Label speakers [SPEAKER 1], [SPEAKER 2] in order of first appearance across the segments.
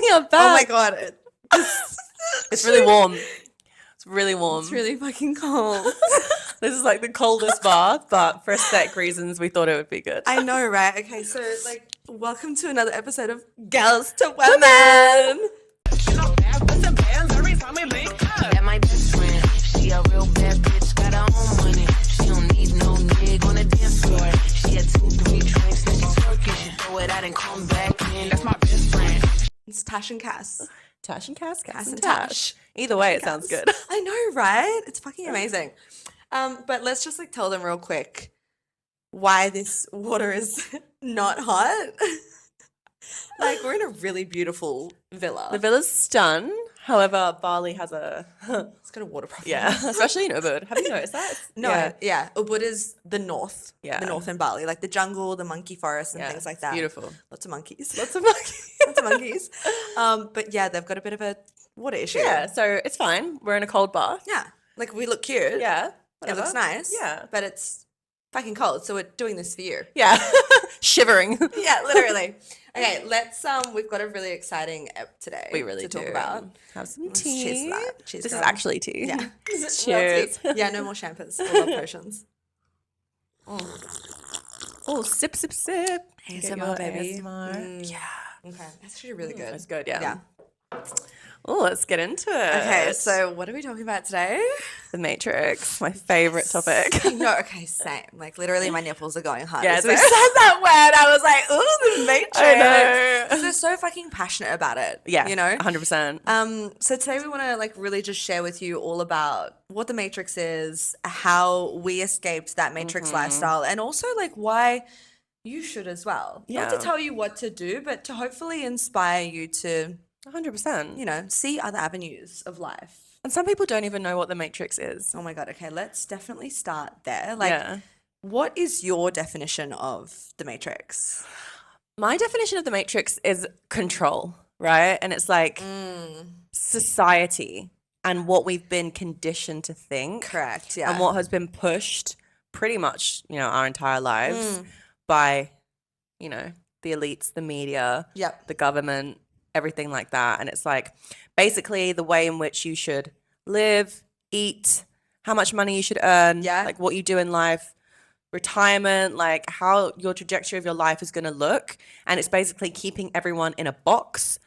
[SPEAKER 1] your back.
[SPEAKER 2] Oh my God.
[SPEAKER 1] It's really warm. It's really warm.
[SPEAKER 2] It's really fucking cold.
[SPEAKER 1] This is like the coldest bath, but for aesthetic reasons, we thought it would be good.
[SPEAKER 2] I know, right? Okay, so like, welcome to another episode of Girls2Women.
[SPEAKER 3] That my best friend. She a real bad bitch, got her own money. She don't need no nigga on the dance floor. She had 2-3 drinks, then she twerking. She throw it out and come back in. That's my best friend.
[SPEAKER 2] It's Tash and Cass.
[SPEAKER 1] Tash and Cass, Cass and
[SPEAKER 2] Tash.
[SPEAKER 1] Tash. Either way, it sounds good.
[SPEAKER 2] I know, right? It's fucking amazing. But let's just like tell them real quick why this water is not hot. Like, we're in a really beautiful villa.
[SPEAKER 1] The villa's stunned. However, Bali has a
[SPEAKER 2] It's got a water problem.
[SPEAKER 1] yeah, especially in Ubud. Have you noticed that?
[SPEAKER 2] No, yeah. Ubud is the north.
[SPEAKER 1] Yeah.
[SPEAKER 2] The north in Bali. Like the jungle, the monkey forest and things like
[SPEAKER 1] it's
[SPEAKER 2] that.
[SPEAKER 1] beautiful.
[SPEAKER 2] Lots of monkeys.
[SPEAKER 1] Lots of monkeys.
[SPEAKER 2] Lots of monkeys. But yeah, they've got a bit of a water issue.
[SPEAKER 1] Yeah, so it's fine. We're in a cold bath.
[SPEAKER 2] Yeah. Like, we look cute.
[SPEAKER 1] Yeah,
[SPEAKER 2] It
[SPEAKER 1] whatever.
[SPEAKER 2] looks nice.
[SPEAKER 1] Yeah.
[SPEAKER 2] But it's fucking cold, so we're doing this for you.
[SPEAKER 1] Yeah, shivering.
[SPEAKER 2] Yeah, literally. Okay, let's we've got a really exciting ep today
[SPEAKER 1] We really
[SPEAKER 2] to talk
[SPEAKER 1] do.
[SPEAKER 2] about.
[SPEAKER 1] Have some
[SPEAKER 2] Let's
[SPEAKER 1] tea.
[SPEAKER 2] cheers to that. Cheers,
[SPEAKER 1] This is
[SPEAKER 2] girl.
[SPEAKER 1] actually tea.
[SPEAKER 2] Yeah.
[SPEAKER 1] Cheers.
[SPEAKER 2] Yeah, no more shampoos. I love potions.
[SPEAKER 1] Oh, sip, sip, sip. Get
[SPEAKER 2] ASMR,
[SPEAKER 1] your
[SPEAKER 2] baby.
[SPEAKER 1] ASMR.
[SPEAKER 2] Yeah. Okay. That's actually really good.
[SPEAKER 1] That's good, yeah.
[SPEAKER 2] Yeah.
[SPEAKER 1] Oh, let's get into it.
[SPEAKER 2] Okay, so what are we talking about today?
[SPEAKER 1] The Matrix, my favorite topic.
[SPEAKER 2] No, okay, same. Like, literally, my nipples are going hard.
[SPEAKER 1] Yeah,
[SPEAKER 2] As we
[SPEAKER 1] so-
[SPEAKER 2] said that word, I was like, ooh, the Matrix.
[SPEAKER 1] I know.
[SPEAKER 2] 'Cause they're so fucking passionate about it.
[SPEAKER 1] Yeah,
[SPEAKER 2] You know?
[SPEAKER 1] 100%.
[SPEAKER 2] So today we want to like really just share with you all about what the Matrix is, how we escaped that Matrix lifestyle, and also like why you should as well. Not to
[SPEAKER 1] Yeah.
[SPEAKER 2] tell you what to do, but to hopefully inspire you to,
[SPEAKER 1] 100%.
[SPEAKER 2] you know, see other avenues of life.
[SPEAKER 1] And some people don't even know what the Matrix is.
[SPEAKER 2] Oh my God. Okay, let's definitely start there. Like,
[SPEAKER 1] Yeah.
[SPEAKER 2] what is your definition of the Matrix?
[SPEAKER 1] My definition of the Matrix is control, right? And it's like society and what we've been conditioned to think.
[SPEAKER 2] Correct. Yeah.
[SPEAKER 1] And what has been pushed pretty much, our entire lives by, the elites, the media,
[SPEAKER 2] Yep.
[SPEAKER 1] the government, everything like that. And it's like basically the way in which you should live, eat, how much money you should earn,
[SPEAKER 2] Yeah.
[SPEAKER 1] like what you do in life, retirement, like how your trajectory of your life is going to look. And it's basically keeping everyone in a box,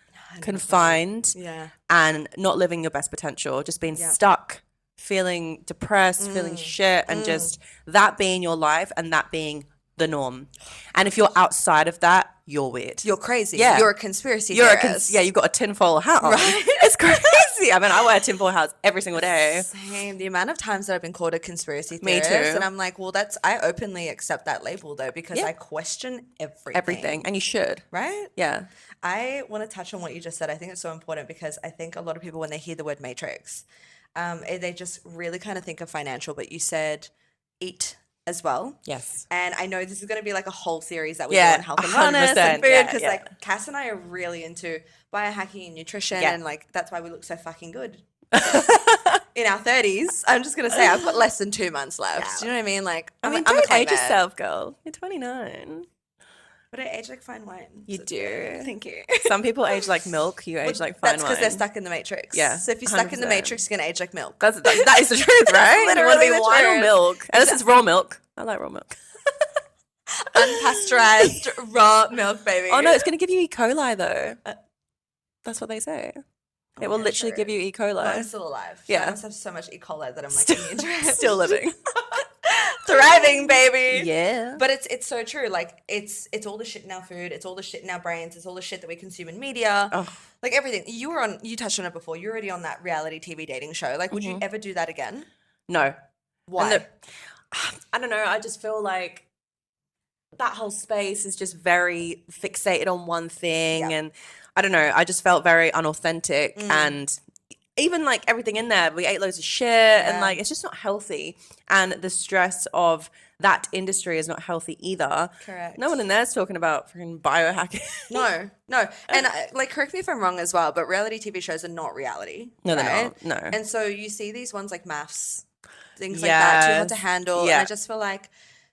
[SPEAKER 1] confined,
[SPEAKER 2] Yeah.
[SPEAKER 1] and not living your best potential, just being stuck, feeling depressed, feeling shit, and just that being your life and that being the norm. And if you're outside of that, you're weird.
[SPEAKER 2] You're crazy.
[SPEAKER 1] Yeah.
[SPEAKER 2] You're a conspiracy
[SPEAKER 1] You're
[SPEAKER 2] theorist.
[SPEAKER 1] you've got a tinfoil hat on.
[SPEAKER 2] Right?
[SPEAKER 1] It's crazy. I mean, I wear tinfoil hats every single day.
[SPEAKER 2] Same. The amount of times that I've been called a conspiracy
[SPEAKER 1] Me
[SPEAKER 2] theorist,
[SPEAKER 1] too.
[SPEAKER 2] and I'm like, well, I openly accept that label though because
[SPEAKER 1] Yeah.
[SPEAKER 2] I question everything.
[SPEAKER 1] Everything. And you should.
[SPEAKER 2] Right?
[SPEAKER 1] Yeah.
[SPEAKER 2] I want to touch on what you just said. I think it's so important because I think a lot of people, when they hear the word matrix, they just really kind of think of financial. But you said eat as well.
[SPEAKER 1] Yes.
[SPEAKER 2] And I know this is going to be like a whole series that we
[SPEAKER 1] Yeah,
[SPEAKER 2] do on health and wellness
[SPEAKER 1] 100%.
[SPEAKER 2] and food
[SPEAKER 1] Yeah,
[SPEAKER 2] because
[SPEAKER 1] yeah.
[SPEAKER 2] like Cass and I are really into biohacking and nutrition
[SPEAKER 1] Yeah.
[SPEAKER 2] and like that's why we look so fucking good. In our 30s, I'm just going to say I've got less than 2 months left.
[SPEAKER 1] Yeah.
[SPEAKER 2] Do you know what I mean? Like,
[SPEAKER 1] I
[SPEAKER 2] I'm,
[SPEAKER 1] mean,
[SPEAKER 2] I'm a
[SPEAKER 1] don't
[SPEAKER 2] claim
[SPEAKER 1] age
[SPEAKER 2] it.
[SPEAKER 1] yourself, girl. You're 29.
[SPEAKER 2] But I age like fine wine.
[SPEAKER 1] You
[SPEAKER 2] So it's
[SPEAKER 1] do.
[SPEAKER 2] good. Thank you.
[SPEAKER 1] Some people age like milk. You age like fine
[SPEAKER 2] That's because
[SPEAKER 1] wine.
[SPEAKER 2] they're stuck in the matrix.
[SPEAKER 1] Yeah,
[SPEAKER 2] So if you're stuck in the
[SPEAKER 1] 100%.
[SPEAKER 2] matrix, you're going to age like milk.
[SPEAKER 1] That is the truth, right? You want to
[SPEAKER 2] literally
[SPEAKER 1] be
[SPEAKER 2] the
[SPEAKER 1] wine or
[SPEAKER 2] truth.
[SPEAKER 1] milk. Unless it's raw milk. I like raw milk.
[SPEAKER 2] Unpasteurized raw milk, baby.
[SPEAKER 1] Oh, no, it's going to give you E. coli, though. That's what they say. It will
[SPEAKER 2] Okay,
[SPEAKER 1] literally
[SPEAKER 2] sure.
[SPEAKER 1] give you E. coli.
[SPEAKER 2] Well, I'm still alive. So
[SPEAKER 1] Yeah.
[SPEAKER 2] I must have so much E. coli that I'm like immune to it.
[SPEAKER 1] Still living.
[SPEAKER 2] Thriving, baby.
[SPEAKER 1] Yeah.
[SPEAKER 2] But it's so true. Like it's all the shit in our food. It's all the shit in our brains. It's all the shit that we consume in media.
[SPEAKER 1] Oh.
[SPEAKER 2] Like everything. You touched on it before. You're already on that reality TV dating show. Like, would you ever do that again?
[SPEAKER 1] No.
[SPEAKER 2] Why?
[SPEAKER 1] And I don't know. I just feel like that whole space is just very fixated on one thing.
[SPEAKER 2] Yeah.
[SPEAKER 1] And I don't know. I just felt very unauthentic. And even like everything in there, we ate loads of shit and like it's just not healthy. And the stress of that industry is not healthy either.
[SPEAKER 2] Correct.
[SPEAKER 1] No one in there is talking about freaking biohacking.
[SPEAKER 2] No. And like, correct me if I'm wrong as well, but reality TV shows are not reality.
[SPEAKER 1] No, they're
[SPEAKER 2] right?
[SPEAKER 1] not. No.
[SPEAKER 2] And so you see these ones like Maths, things like that, Too Hot to
[SPEAKER 1] Yes.
[SPEAKER 2] Handle.
[SPEAKER 1] Yeah.
[SPEAKER 2] And I just feel like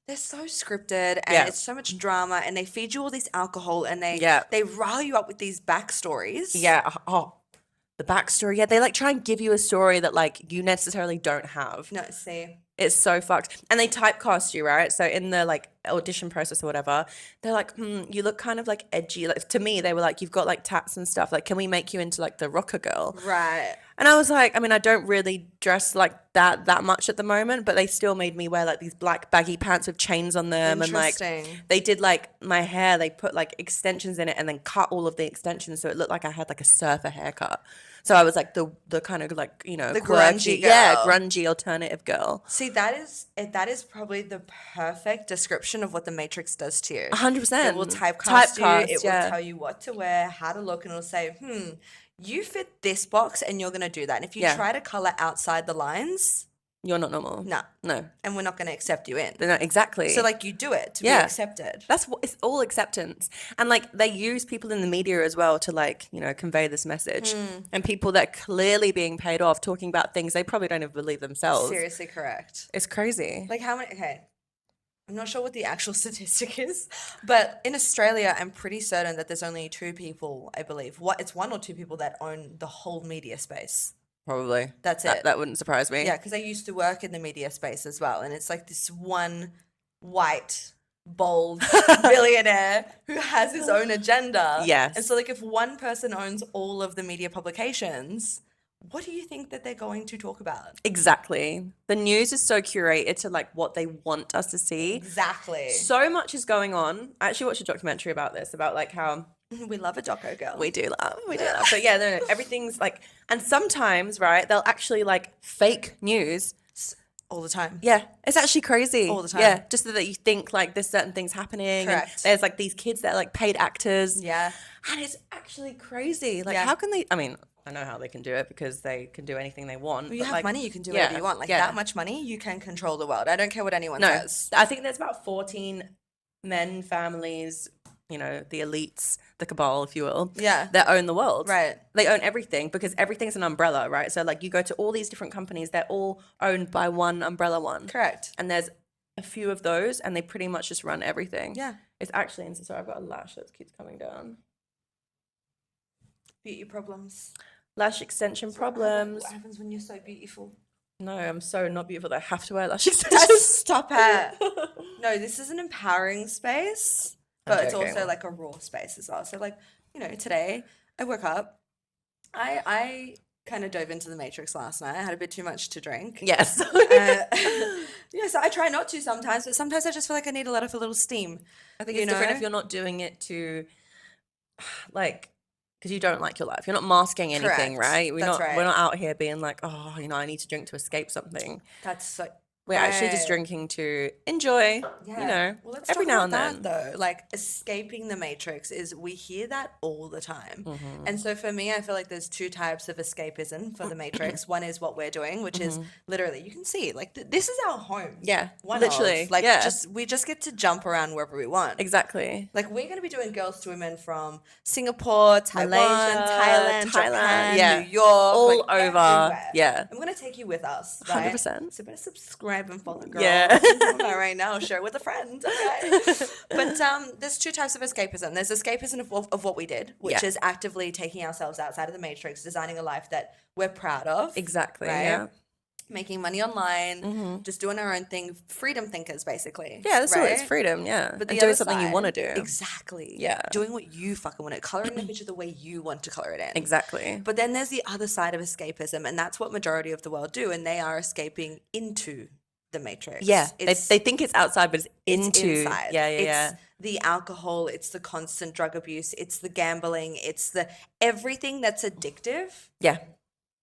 [SPEAKER 2] they're so scripted and
[SPEAKER 1] Yeah.
[SPEAKER 2] it's so much drama, and they feed you all this alcohol, and they rile you up with these backstories.
[SPEAKER 1] Yeah. Oh, the backstory. Yeah, they like try and give you a story that like you necessarily don't have.
[SPEAKER 2] No, see.
[SPEAKER 1] It's so fucked. And they typecast you, right? So in the like audition process or whatever, they're like, you look kind of like edgy. Like to me, they were like, you've got like tats and stuff. Like, can we make you into like the rocker girl?
[SPEAKER 2] Right.
[SPEAKER 1] And I was like, I mean, I don't really dress like that much at the moment, but they still made me wear like these black baggy pants with chains on them. And like they did like my hair, they put like extensions in it and then cut all of the extensions so it looked like I had like a surfer haircut. So I was like the kind of like, you know,
[SPEAKER 2] the
[SPEAKER 1] quirky,
[SPEAKER 2] grungy girl.
[SPEAKER 1] Yeah, grungy alternative girl.
[SPEAKER 2] See, that is probably the perfect description of what the Matrix does to you.
[SPEAKER 1] 100%.
[SPEAKER 2] It will typecast you. It will tell you what to wear, how to look, and it'll say, you fit this box and you're going to do that. And if you try to color outside the lines,
[SPEAKER 1] you're not normal. No.
[SPEAKER 2] And we're not going to accept you in.
[SPEAKER 1] No, exactly.
[SPEAKER 2] So like you do it to be accepted.
[SPEAKER 1] That's what it's all acceptance. And like they use people in the media as well to like, you know, convey this message. And people that are clearly being paid off talking about things they probably don't even believe themselves.
[SPEAKER 2] Seriously correct.
[SPEAKER 1] It's crazy.
[SPEAKER 2] Like how many, okay. I'm not sure what the actual statistic is, but in Australia, I'm pretty certain that there's only 2 people, I believe. It's 1 or 2 people that own the whole media space.
[SPEAKER 1] Probably.
[SPEAKER 2] That's it.
[SPEAKER 1] That wouldn't surprise me.
[SPEAKER 2] Yeah, because I used to work in the media space as well. And it's like this one white, bold billionaire who has his own agenda.
[SPEAKER 1] Yes.
[SPEAKER 2] And so like if one person owns all of the media publications, what do you think that they're going to talk about?
[SPEAKER 1] Exactly. The news is so curated to like what they want us to see.
[SPEAKER 2] Exactly.
[SPEAKER 1] So much is going on. I actually watched a documentary about this, about like how
[SPEAKER 2] we love a doco girl.
[SPEAKER 1] We do love. But yeah, no, everything's like, and sometimes, right, they'll actually like fake news.
[SPEAKER 2] All the time.
[SPEAKER 1] Yeah, it's actually crazy.
[SPEAKER 2] All the time.
[SPEAKER 1] Yeah, just so that you think like there's certain things happening.
[SPEAKER 2] Correct.
[SPEAKER 1] And there's like these kids that are like paid actors.
[SPEAKER 2] Yeah.
[SPEAKER 1] And it's actually crazy. Like how can they, I mean, I know how they can do it because they can do anything they want.
[SPEAKER 2] Well, you have
[SPEAKER 1] like,
[SPEAKER 2] money, you can do whatever you want. Like that much money, you can control the world. I don't care what anyone says.
[SPEAKER 1] I think there's about 14 men, families, you know, the elites, the cabal, if you will, that own the world.
[SPEAKER 2] Right.
[SPEAKER 1] They own everything because everything's an umbrella, right? So like you go to all these different companies, they're all owned by one umbrella one.
[SPEAKER 2] Correct.
[SPEAKER 1] And there's a few of those and they pretty much just run everything.
[SPEAKER 2] Yeah.
[SPEAKER 1] It's actually insane. Sorry, I've got a lash that keeps coming down.
[SPEAKER 2] Beauty problems.
[SPEAKER 1] Lash extension problems.
[SPEAKER 2] What happens when you're so beautiful?
[SPEAKER 1] No, I'm so not beautiful that I have to wear lash extensions.
[SPEAKER 2] Stop it. No, this is an empowering space. But it's also like a raw space as well. So like, you know, today I woke up, I kind of dove into the Matrix last night. I had a bit too much to drink.
[SPEAKER 1] Yes.
[SPEAKER 2] So I try not to sometimes, but sometimes I just feel like I need to let off a little steam.
[SPEAKER 1] I think it's different if you're not doing it to like, because you don't like your life. You're not masking anything, right? We're not out here being like, oh, you know, I need to drink to escape something.
[SPEAKER 2] That's so...
[SPEAKER 1] We're actually just drinking to enjoy, you know, every now and then.
[SPEAKER 2] Though, like escaping the Matrix we hear that all the time. And so for me, I feel like there's 2 types of escapism for the Matrix. One is what we're doing, which is literally, you can see, like this is our home.
[SPEAKER 1] Yeah, literally.
[SPEAKER 2] We just get to jump around wherever we want.
[SPEAKER 1] Exactly.
[SPEAKER 2] Like we're going to be doing Girls2Women from Singapore, Taiwan, Thailand, Japan, New York.
[SPEAKER 1] All over.
[SPEAKER 2] Everywhere.
[SPEAKER 1] Yeah.
[SPEAKER 2] I'm going to take you with us, right?
[SPEAKER 1] 100%.
[SPEAKER 2] So better subscribe and follow, girl.
[SPEAKER 1] Yeah.
[SPEAKER 2] Right now, share it with a friend. Okay. But there's 2 types of escapism. There's escapism of what we did, which is actively taking ourselves outside of the Matrix, designing a life that we're proud of.
[SPEAKER 1] Exactly.
[SPEAKER 2] Right?
[SPEAKER 1] Yeah.
[SPEAKER 2] Making money online, just doing our own thing. Freedom thinkers, basically.
[SPEAKER 1] Yeah, that's what it's freedom. Yeah.
[SPEAKER 2] But
[SPEAKER 1] and doing something you want to do.
[SPEAKER 2] Exactly.
[SPEAKER 1] Yeah.
[SPEAKER 2] Doing what you fucking want to. Coloring the picture the way you want to color it in.
[SPEAKER 1] Exactly.
[SPEAKER 2] But then there's the other side of escapism, and that's what majority of the world do, and they are escaping into the Matrix.
[SPEAKER 1] Yeah, they think it's outside, but it's inside. Yeah.
[SPEAKER 2] It's the alcohol, it's the constant drug abuse, it's the gambling, it's the everything that's addictive.
[SPEAKER 1] Yeah.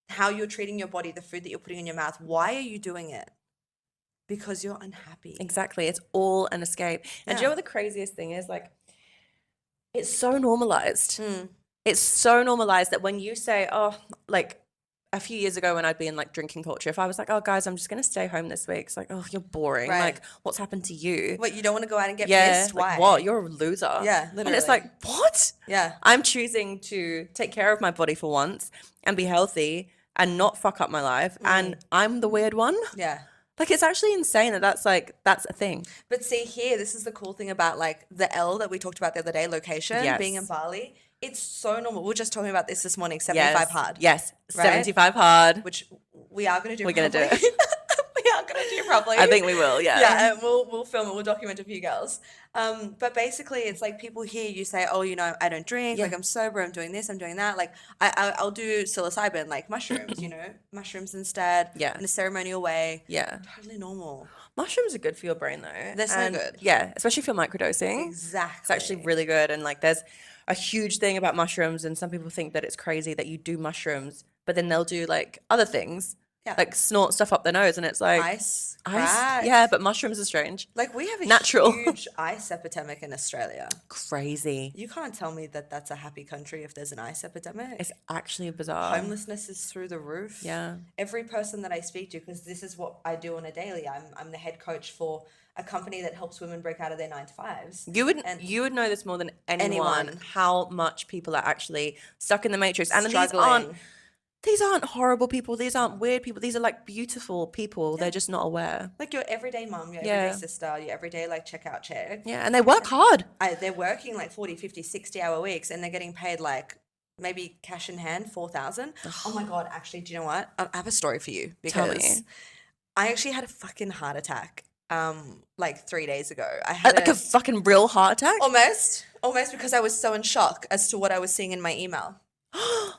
[SPEAKER 2] How you're treating your body, the food that you're putting in your mouth. Why are you doing it? Because you're unhappy.
[SPEAKER 1] Exactly. It's all an escape. And do you know what the craziest thing is? Like, it's so normalized. It's so normalized that when you say, oh, like, a few years ago when I'd be in like drinking culture, if I was like, oh guys, I'm just going to stay home this week. It's like, oh, you're boring.
[SPEAKER 2] Right.
[SPEAKER 1] Like, what's happened to you?
[SPEAKER 2] What, you don't want to go out and get pissed?
[SPEAKER 1] Like,
[SPEAKER 2] why?
[SPEAKER 1] what? You're a loser.
[SPEAKER 2] Yeah, literally.
[SPEAKER 1] And it's like, what?
[SPEAKER 2] Yeah.
[SPEAKER 1] I'm choosing to take care of my body for once and be healthy and not fuck up my life. And I'm the weird one.
[SPEAKER 2] Yeah.
[SPEAKER 1] Like, it's actually insane that that's a thing.
[SPEAKER 2] But see here, this is the cool thing about like the L that we talked about the other day, location, being in
[SPEAKER 1] Yes.
[SPEAKER 2] Bali. It's so normal. We were just talking about this morning, 75 hard.
[SPEAKER 1] Yes,
[SPEAKER 2] right?
[SPEAKER 1] 75 hard.
[SPEAKER 2] Which we are going to do
[SPEAKER 1] We're going to do
[SPEAKER 2] properly.
[SPEAKER 1] it.
[SPEAKER 2] We are going to do properly.
[SPEAKER 1] I think we will, yeah.
[SPEAKER 2] Yeah, and we'll film it. We'll document a few girls. But basically, it's like people hear you say, oh, you know, I don't drink. Like, I'm sober. I'm doing this. I'm doing that. Like, I'll do psilocybin, like mushrooms, you know, mushrooms instead.
[SPEAKER 1] Yeah.
[SPEAKER 2] In a ceremonial way.
[SPEAKER 1] Yeah.
[SPEAKER 2] Totally normal.
[SPEAKER 1] Mushrooms are good for your brain, though.
[SPEAKER 2] They're so good.
[SPEAKER 1] Yeah, especially if you're microdosing.
[SPEAKER 2] Exactly.
[SPEAKER 1] It's actually really good. And like, there's a huge thing about mushrooms, and some people think that it's crazy that you do mushrooms, but then they'll do like other things, like snort stuff up their nose, and it's like
[SPEAKER 2] Ice.
[SPEAKER 1] Yeah, but mushrooms are strange.
[SPEAKER 2] Like, we have a
[SPEAKER 1] Natural.
[SPEAKER 2] huge ice epidemic in Australia.
[SPEAKER 1] Crazy.
[SPEAKER 2] You can't tell me that that's a happy country if there's an ice epidemic.
[SPEAKER 1] It's actually bizarre.
[SPEAKER 2] Homelessness is through the roof.
[SPEAKER 1] Yeah.
[SPEAKER 2] Every person that I speak to, because this is what I do on a daily. I'm the head coach for a company that helps women break out of their 9-to-5s.
[SPEAKER 1] You would know this more than anyone. How much people are actually stuck in the matrix, and
[SPEAKER 2] Struggling.
[SPEAKER 1] these aren't horrible people. These aren't weird people. These are like beautiful people. They're just not aware.
[SPEAKER 2] Like your everyday mum, your everyday sister, your everyday like checkout check.
[SPEAKER 1] Yeah, and they work hard.
[SPEAKER 2] They're working like 40, 50, 60-hour weeks, and they're getting paid like maybe cash in hand, 4,000. Oh my God, actually, do you know what? I have a story for you,
[SPEAKER 1] Tell
[SPEAKER 2] because
[SPEAKER 1] me.
[SPEAKER 2] I actually had a fucking heart attack like 3 days ago. I had
[SPEAKER 1] Like a fucking real heart attack.
[SPEAKER 2] almost because I was so in shock as to what I was seeing in my email.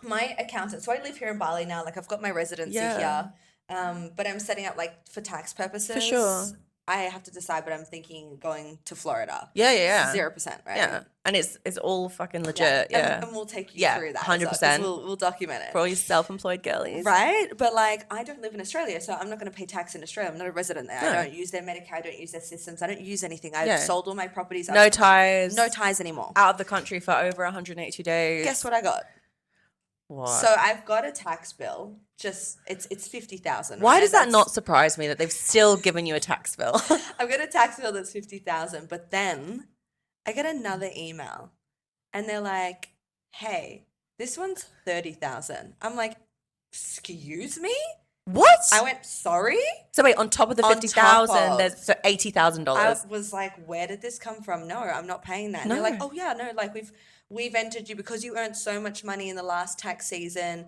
[SPEAKER 2] My accountant, so I live here in Bali now, like I've got my residency here, but I'm setting up like for tax purposes.
[SPEAKER 1] For sure.
[SPEAKER 2] I have to decide, but I'm thinking going to Florida.
[SPEAKER 1] Yeah.
[SPEAKER 2] 0%, right?
[SPEAKER 1] Yeah, and it's all fucking legit. Yeah,
[SPEAKER 2] And we'll take you through that.
[SPEAKER 1] 100%.
[SPEAKER 2] We'll document it.
[SPEAKER 1] For all you self-employed girlies.
[SPEAKER 2] Right? But like, I don't live in Australia, so I'm not going to pay tax in Australia. I'm not a resident there.
[SPEAKER 1] No.
[SPEAKER 2] I don't use their Medicare. I don't use their systems. I don't use anything. I've sold all my properties.
[SPEAKER 1] No ties.
[SPEAKER 2] No ties anymore.
[SPEAKER 1] Out of the country for over 182 days.
[SPEAKER 2] Guess what I got?
[SPEAKER 1] What?
[SPEAKER 2] So I've got a tax bill. Just it's 50,000.
[SPEAKER 1] Why
[SPEAKER 2] right?
[SPEAKER 1] does that not surprise me that they've still given you a tax bill?
[SPEAKER 2] I've got a tax bill that's 50,000, but then I get another email, and they're like, "Hey, this one's 30,000." I'm like, "Excuse me?"
[SPEAKER 1] What?
[SPEAKER 2] I went, "Sorry?"
[SPEAKER 1] So wait, on top of the
[SPEAKER 2] On
[SPEAKER 1] 50,000,
[SPEAKER 2] top of-
[SPEAKER 1] there's $80,000.
[SPEAKER 2] I was like, "Where did this come from?" No, I'm not paying that. And they're like,
[SPEAKER 1] No.
[SPEAKER 2] "Oh yeah, no, like we've entered you because you earned so much money in the last tax season.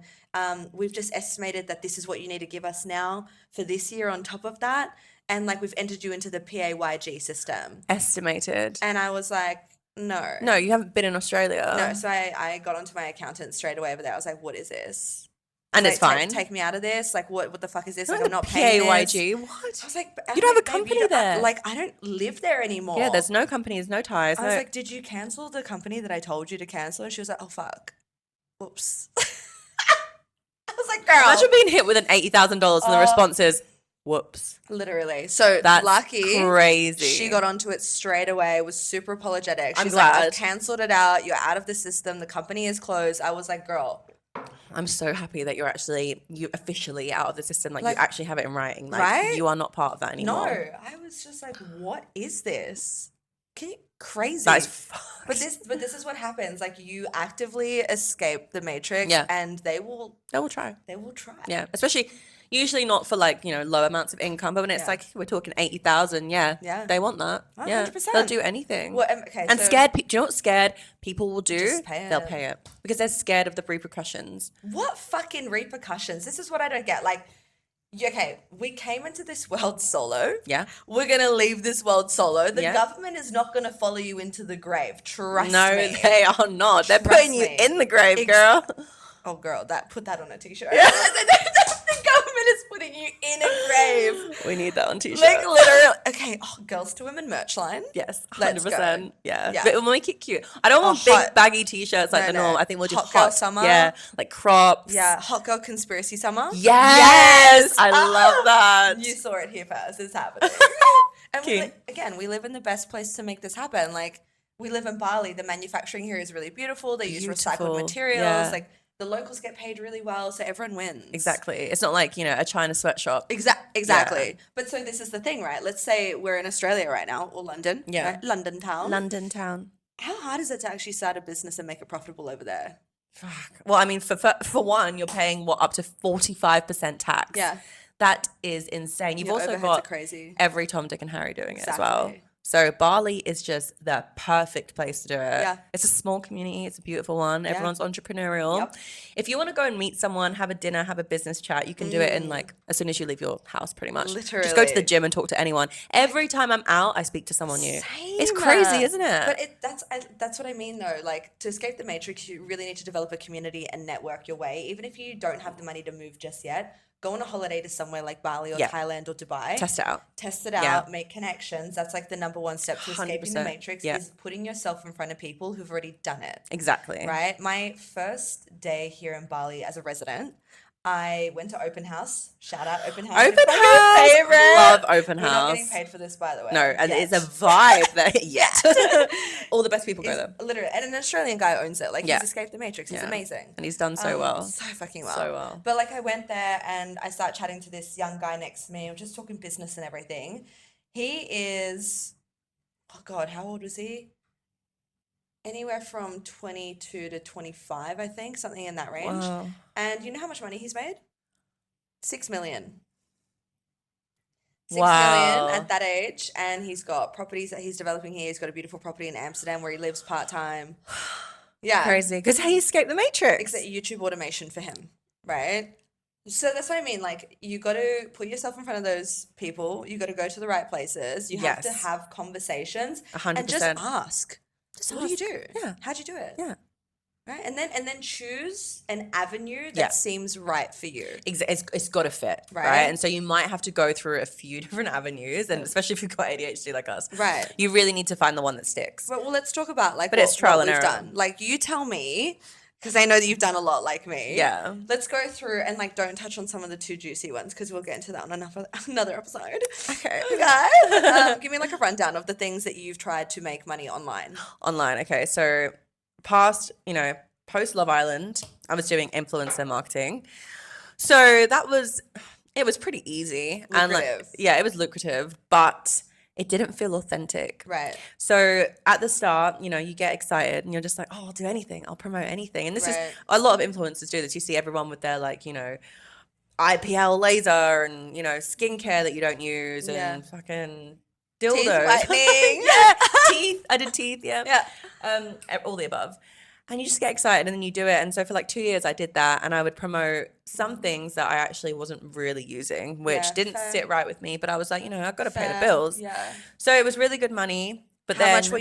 [SPEAKER 2] We've just estimated that this is what you need to give us now for this year on top of that, and like we've entered you into the PAYG system."
[SPEAKER 1] Estimated.
[SPEAKER 2] And I was like, "No,
[SPEAKER 1] No, you haven't been in Australia.
[SPEAKER 2] no." So I got onto my accountant straight away over there. I was like, "What is this?"
[SPEAKER 1] And
[SPEAKER 2] Like,
[SPEAKER 1] it's fine.
[SPEAKER 2] Take me out of this. Like, what the fuck is this?
[SPEAKER 1] Not
[SPEAKER 2] Like, I'm
[SPEAKER 1] the
[SPEAKER 2] not paying this.
[SPEAKER 1] PAYG.
[SPEAKER 2] I
[SPEAKER 1] What?
[SPEAKER 2] was like,
[SPEAKER 1] You don't have a
[SPEAKER 2] "Babe,
[SPEAKER 1] company
[SPEAKER 2] you don't-
[SPEAKER 1] there."
[SPEAKER 2] Like, I don't live there anymore.
[SPEAKER 1] Yeah, there's no companies, no ties.
[SPEAKER 2] I was
[SPEAKER 1] no.
[SPEAKER 2] like, "Did you cancel the company that I told you to cancel?" And she was like, "Oh fuck, whoops." I was like, "Girl,
[SPEAKER 1] Imagine being hit with an $80,000 and the response is, whoops.
[SPEAKER 2] literally." So
[SPEAKER 1] That's
[SPEAKER 2] lucky,
[SPEAKER 1] crazy.
[SPEAKER 2] she got onto it straight away. Was super apologetic.
[SPEAKER 1] I'm
[SPEAKER 2] She's like,
[SPEAKER 1] glad.
[SPEAKER 2] "I've cancelled it out. You're out of the system. The company is closed." I was like, "Girl,
[SPEAKER 1] I'm so happy that you officially out of the system. Like,
[SPEAKER 2] Like,
[SPEAKER 1] you actually have it in writing. Like,
[SPEAKER 2] right?
[SPEAKER 1] you are not part of that
[SPEAKER 2] no."
[SPEAKER 1] anymore.
[SPEAKER 2] I was just like, "What is this? Crazy."
[SPEAKER 1] That is fucked.
[SPEAKER 2] But this is what happens. Like, you actively escape the matrix,
[SPEAKER 1] Yeah.
[SPEAKER 2] and they will
[SPEAKER 1] They will try.
[SPEAKER 2] try.
[SPEAKER 1] Yeah, especially usually not for like, low amounts of income, but when it's
[SPEAKER 2] Yeah.
[SPEAKER 1] like we're talking 80,000, yeah,
[SPEAKER 2] Yeah.
[SPEAKER 1] they want that. Yeah,
[SPEAKER 2] 100%.
[SPEAKER 1] they'll do anything.
[SPEAKER 2] Well, okay,
[SPEAKER 1] And
[SPEAKER 2] so-
[SPEAKER 1] scared people, do you know what scared people will do?
[SPEAKER 2] Just pay
[SPEAKER 1] They'll
[SPEAKER 2] it.
[SPEAKER 1] pay it because they're scared of the repercussions.
[SPEAKER 2] What fucking repercussions? This is what I don't get. Like, okay, we came into this world solo.
[SPEAKER 1] Yeah.
[SPEAKER 2] We're going to leave this world solo. The
[SPEAKER 1] Yeah.
[SPEAKER 2] government is not going to follow you into the grave. Trust
[SPEAKER 1] No,
[SPEAKER 2] me.
[SPEAKER 1] they are not. They're
[SPEAKER 2] Trust
[SPEAKER 1] putting you
[SPEAKER 2] me.
[SPEAKER 1] in the grave, girl.
[SPEAKER 2] Oh, girl, put that on a t-shirt. The government is putting you in a grave.
[SPEAKER 1] We need that on t-shirt.
[SPEAKER 2] Like, literally. Okay, Girls2Women merch line.
[SPEAKER 1] Yes,
[SPEAKER 2] Let's
[SPEAKER 1] 100%. Yeah.
[SPEAKER 2] Yeah.
[SPEAKER 1] But we'll make it cute. I don't want
[SPEAKER 2] hot-
[SPEAKER 1] big baggy t-shirts like
[SPEAKER 2] No,
[SPEAKER 1] the
[SPEAKER 2] no.
[SPEAKER 1] norm. I think we'll do
[SPEAKER 2] Hot
[SPEAKER 1] hot
[SPEAKER 2] girl summer.
[SPEAKER 1] Yeah, like crops.
[SPEAKER 2] Yeah, hot girl conspiracy summer.
[SPEAKER 1] Yes. I
[SPEAKER 2] Ah,
[SPEAKER 1] love that.
[SPEAKER 2] You saw it here first. It's happening. And
[SPEAKER 1] King.
[SPEAKER 2] we live in the best place to make this happen. Like, we live in Bali. The manufacturing here is really beautiful. They use recycled
[SPEAKER 1] Beautiful.
[SPEAKER 2] materials.
[SPEAKER 1] Yeah.
[SPEAKER 2] Like, the locals get paid really well, so everyone wins.
[SPEAKER 1] Exactly. It's not like, a China sweatshop.
[SPEAKER 2] Exactly. But so this is the thing, right? Let's say we're in Australia right now, or London.
[SPEAKER 1] Yeah.
[SPEAKER 2] Right? London town.
[SPEAKER 1] London town.
[SPEAKER 2] How hard is it to actually start a business and make it profitable over there?
[SPEAKER 1] Fuck. Well, I mean, for one, you're paying up to 45% tax.
[SPEAKER 2] Yeah.
[SPEAKER 1] That is insane. You've
[SPEAKER 2] Your
[SPEAKER 1] also
[SPEAKER 2] overheads are
[SPEAKER 1] got
[SPEAKER 2] crazy.
[SPEAKER 1] every Tom, Dick, and Harry doing it as well.
[SPEAKER 2] Exactly.
[SPEAKER 1] So Bali is just the perfect place to do it.
[SPEAKER 2] Yeah.
[SPEAKER 1] It's a small community. It's a beautiful one. Everyone's entrepreneurial.
[SPEAKER 2] Yep.
[SPEAKER 1] If you want to go and meet someone, have a dinner, have a business chat, you can do it in like as soon as you leave your house, pretty much. Just go to the
[SPEAKER 2] Literally.
[SPEAKER 1] gym and talk to anyone. Every time I'm out, I speak to someone new. It's
[SPEAKER 2] Same.
[SPEAKER 1] crazy, isn't it?
[SPEAKER 2] But that's what I mean though. Like, to escape the matrix, you really need to develop a community and network your way. Even if you don't have the money to move just yet, go on a holiday to somewhere like Bali or Thailand or Dubai.
[SPEAKER 1] Test it out.
[SPEAKER 2] Test it out, make connections. That's like the number one step to escaping the
[SPEAKER 1] 100%.
[SPEAKER 2] matrix
[SPEAKER 1] Yeah.
[SPEAKER 2] is putting yourself in front of people who've already done it.
[SPEAKER 1] Exactly.
[SPEAKER 2] Right? My first day here in Bali as a resident, I went to open house. Shout out open house.
[SPEAKER 1] Open
[SPEAKER 2] It's my
[SPEAKER 1] house.
[SPEAKER 2] favorite.
[SPEAKER 1] Love open
[SPEAKER 2] We're not getting
[SPEAKER 1] house.
[SPEAKER 2] paid for this, by the way.
[SPEAKER 1] No, and
[SPEAKER 2] Yet.
[SPEAKER 1] it's a vibe there. Yet. All the best people go there.
[SPEAKER 2] Literally, and an Australian guy owns it. Like,
[SPEAKER 1] Yeah.
[SPEAKER 2] he's escaped the matrix. He's amazing.
[SPEAKER 1] And he's done so well.
[SPEAKER 2] So fucking well.
[SPEAKER 1] So well.
[SPEAKER 2] But like, I went there and I started chatting to this young guy next to me. We were just talking business and everything. He is, oh God, how old was he? Anywhere from 22 to 25, I think, something in that range.
[SPEAKER 1] Wow.
[SPEAKER 2] And you know how much money he's made? 6 million. 6
[SPEAKER 1] Wow.
[SPEAKER 2] million at that age, and he's got properties that he's developing here. He's got a beautiful property in Amsterdam where he lives part-time. Yeah.
[SPEAKER 1] Crazy. Because he escaped the matrix.
[SPEAKER 2] Except YouTube automation for him, right? So that's what I mean. Like, you got to put yourself in front of those people. You got to go to the right places. You have to
[SPEAKER 1] Yes.
[SPEAKER 2] have conversations
[SPEAKER 1] 100%.
[SPEAKER 2] and just ask. What do you do?
[SPEAKER 1] Yeah.
[SPEAKER 2] How'd you do it?
[SPEAKER 1] Yeah.
[SPEAKER 2] Right? And then choose an avenue that
[SPEAKER 1] Yeah.
[SPEAKER 2] seems right for you.
[SPEAKER 1] It's got to fit, right?
[SPEAKER 2] Right.
[SPEAKER 1] And so you might have to go through a few different avenues, and especially if you've got ADHD like us,
[SPEAKER 2] Right.
[SPEAKER 1] you really need to find the one that sticks.
[SPEAKER 2] Well, let's talk about like
[SPEAKER 1] But
[SPEAKER 2] what,
[SPEAKER 1] it's trial
[SPEAKER 2] what
[SPEAKER 1] and
[SPEAKER 2] we've
[SPEAKER 1] error.
[SPEAKER 2] done. Like, you tell me, because I know that you've done a lot like me.
[SPEAKER 1] Yeah.
[SPEAKER 2] Let's go through and like don't touch on some of the too juicy ones because we'll get into that on another episode.
[SPEAKER 1] Okay.
[SPEAKER 2] Okay. Give me like a rundown of the things that you've tried to make money online.
[SPEAKER 1] Online. Okay. So post Love Island, I was doing influencer marketing. So it was pretty easy. And
[SPEAKER 2] Lucrative.
[SPEAKER 1] it was lucrative, but it didn't feel authentic.
[SPEAKER 2] Right.
[SPEAKER 1] So at the start, you get excited and you're just like, oh, I'll do anything. I'll promote anything. And this is
[SPEAKER 2] Right.
[SPEAKER 1] a lot of influencers do this. You see everyone with their IPL laser and, skincare that you don't use
[SPEAKER 2] Yeah.
[SPEAKER 1] and fucking dildos.
[SPEAKER 2] Teeth whitening.
[SPEAKER 1] Yeah. Teeth. I did teeth. Yeah.
[SPEAKER 2] Yeah.
[SPEAKER 1] All the above. And you just get excited and then you do it. And so for like 2 years I did that, and I would promote some things that I actually wasn't really using, which
[SPEAKER 2] Yeah,
[SPEAKER 1] didn't
[SPEAKER 2] fair.
[SPEAKER 1] sit right with me. But I was like, I've got to pay the
[SPEAKER 2] Fair.
[SPEAKER 1] bills.
[SPEAKER 2] Yeah.
[SPEAKER 1] So it was really good money. But
[SPEAKER 2] How
[SPEAKER 1] then
[SPEAKER 2] much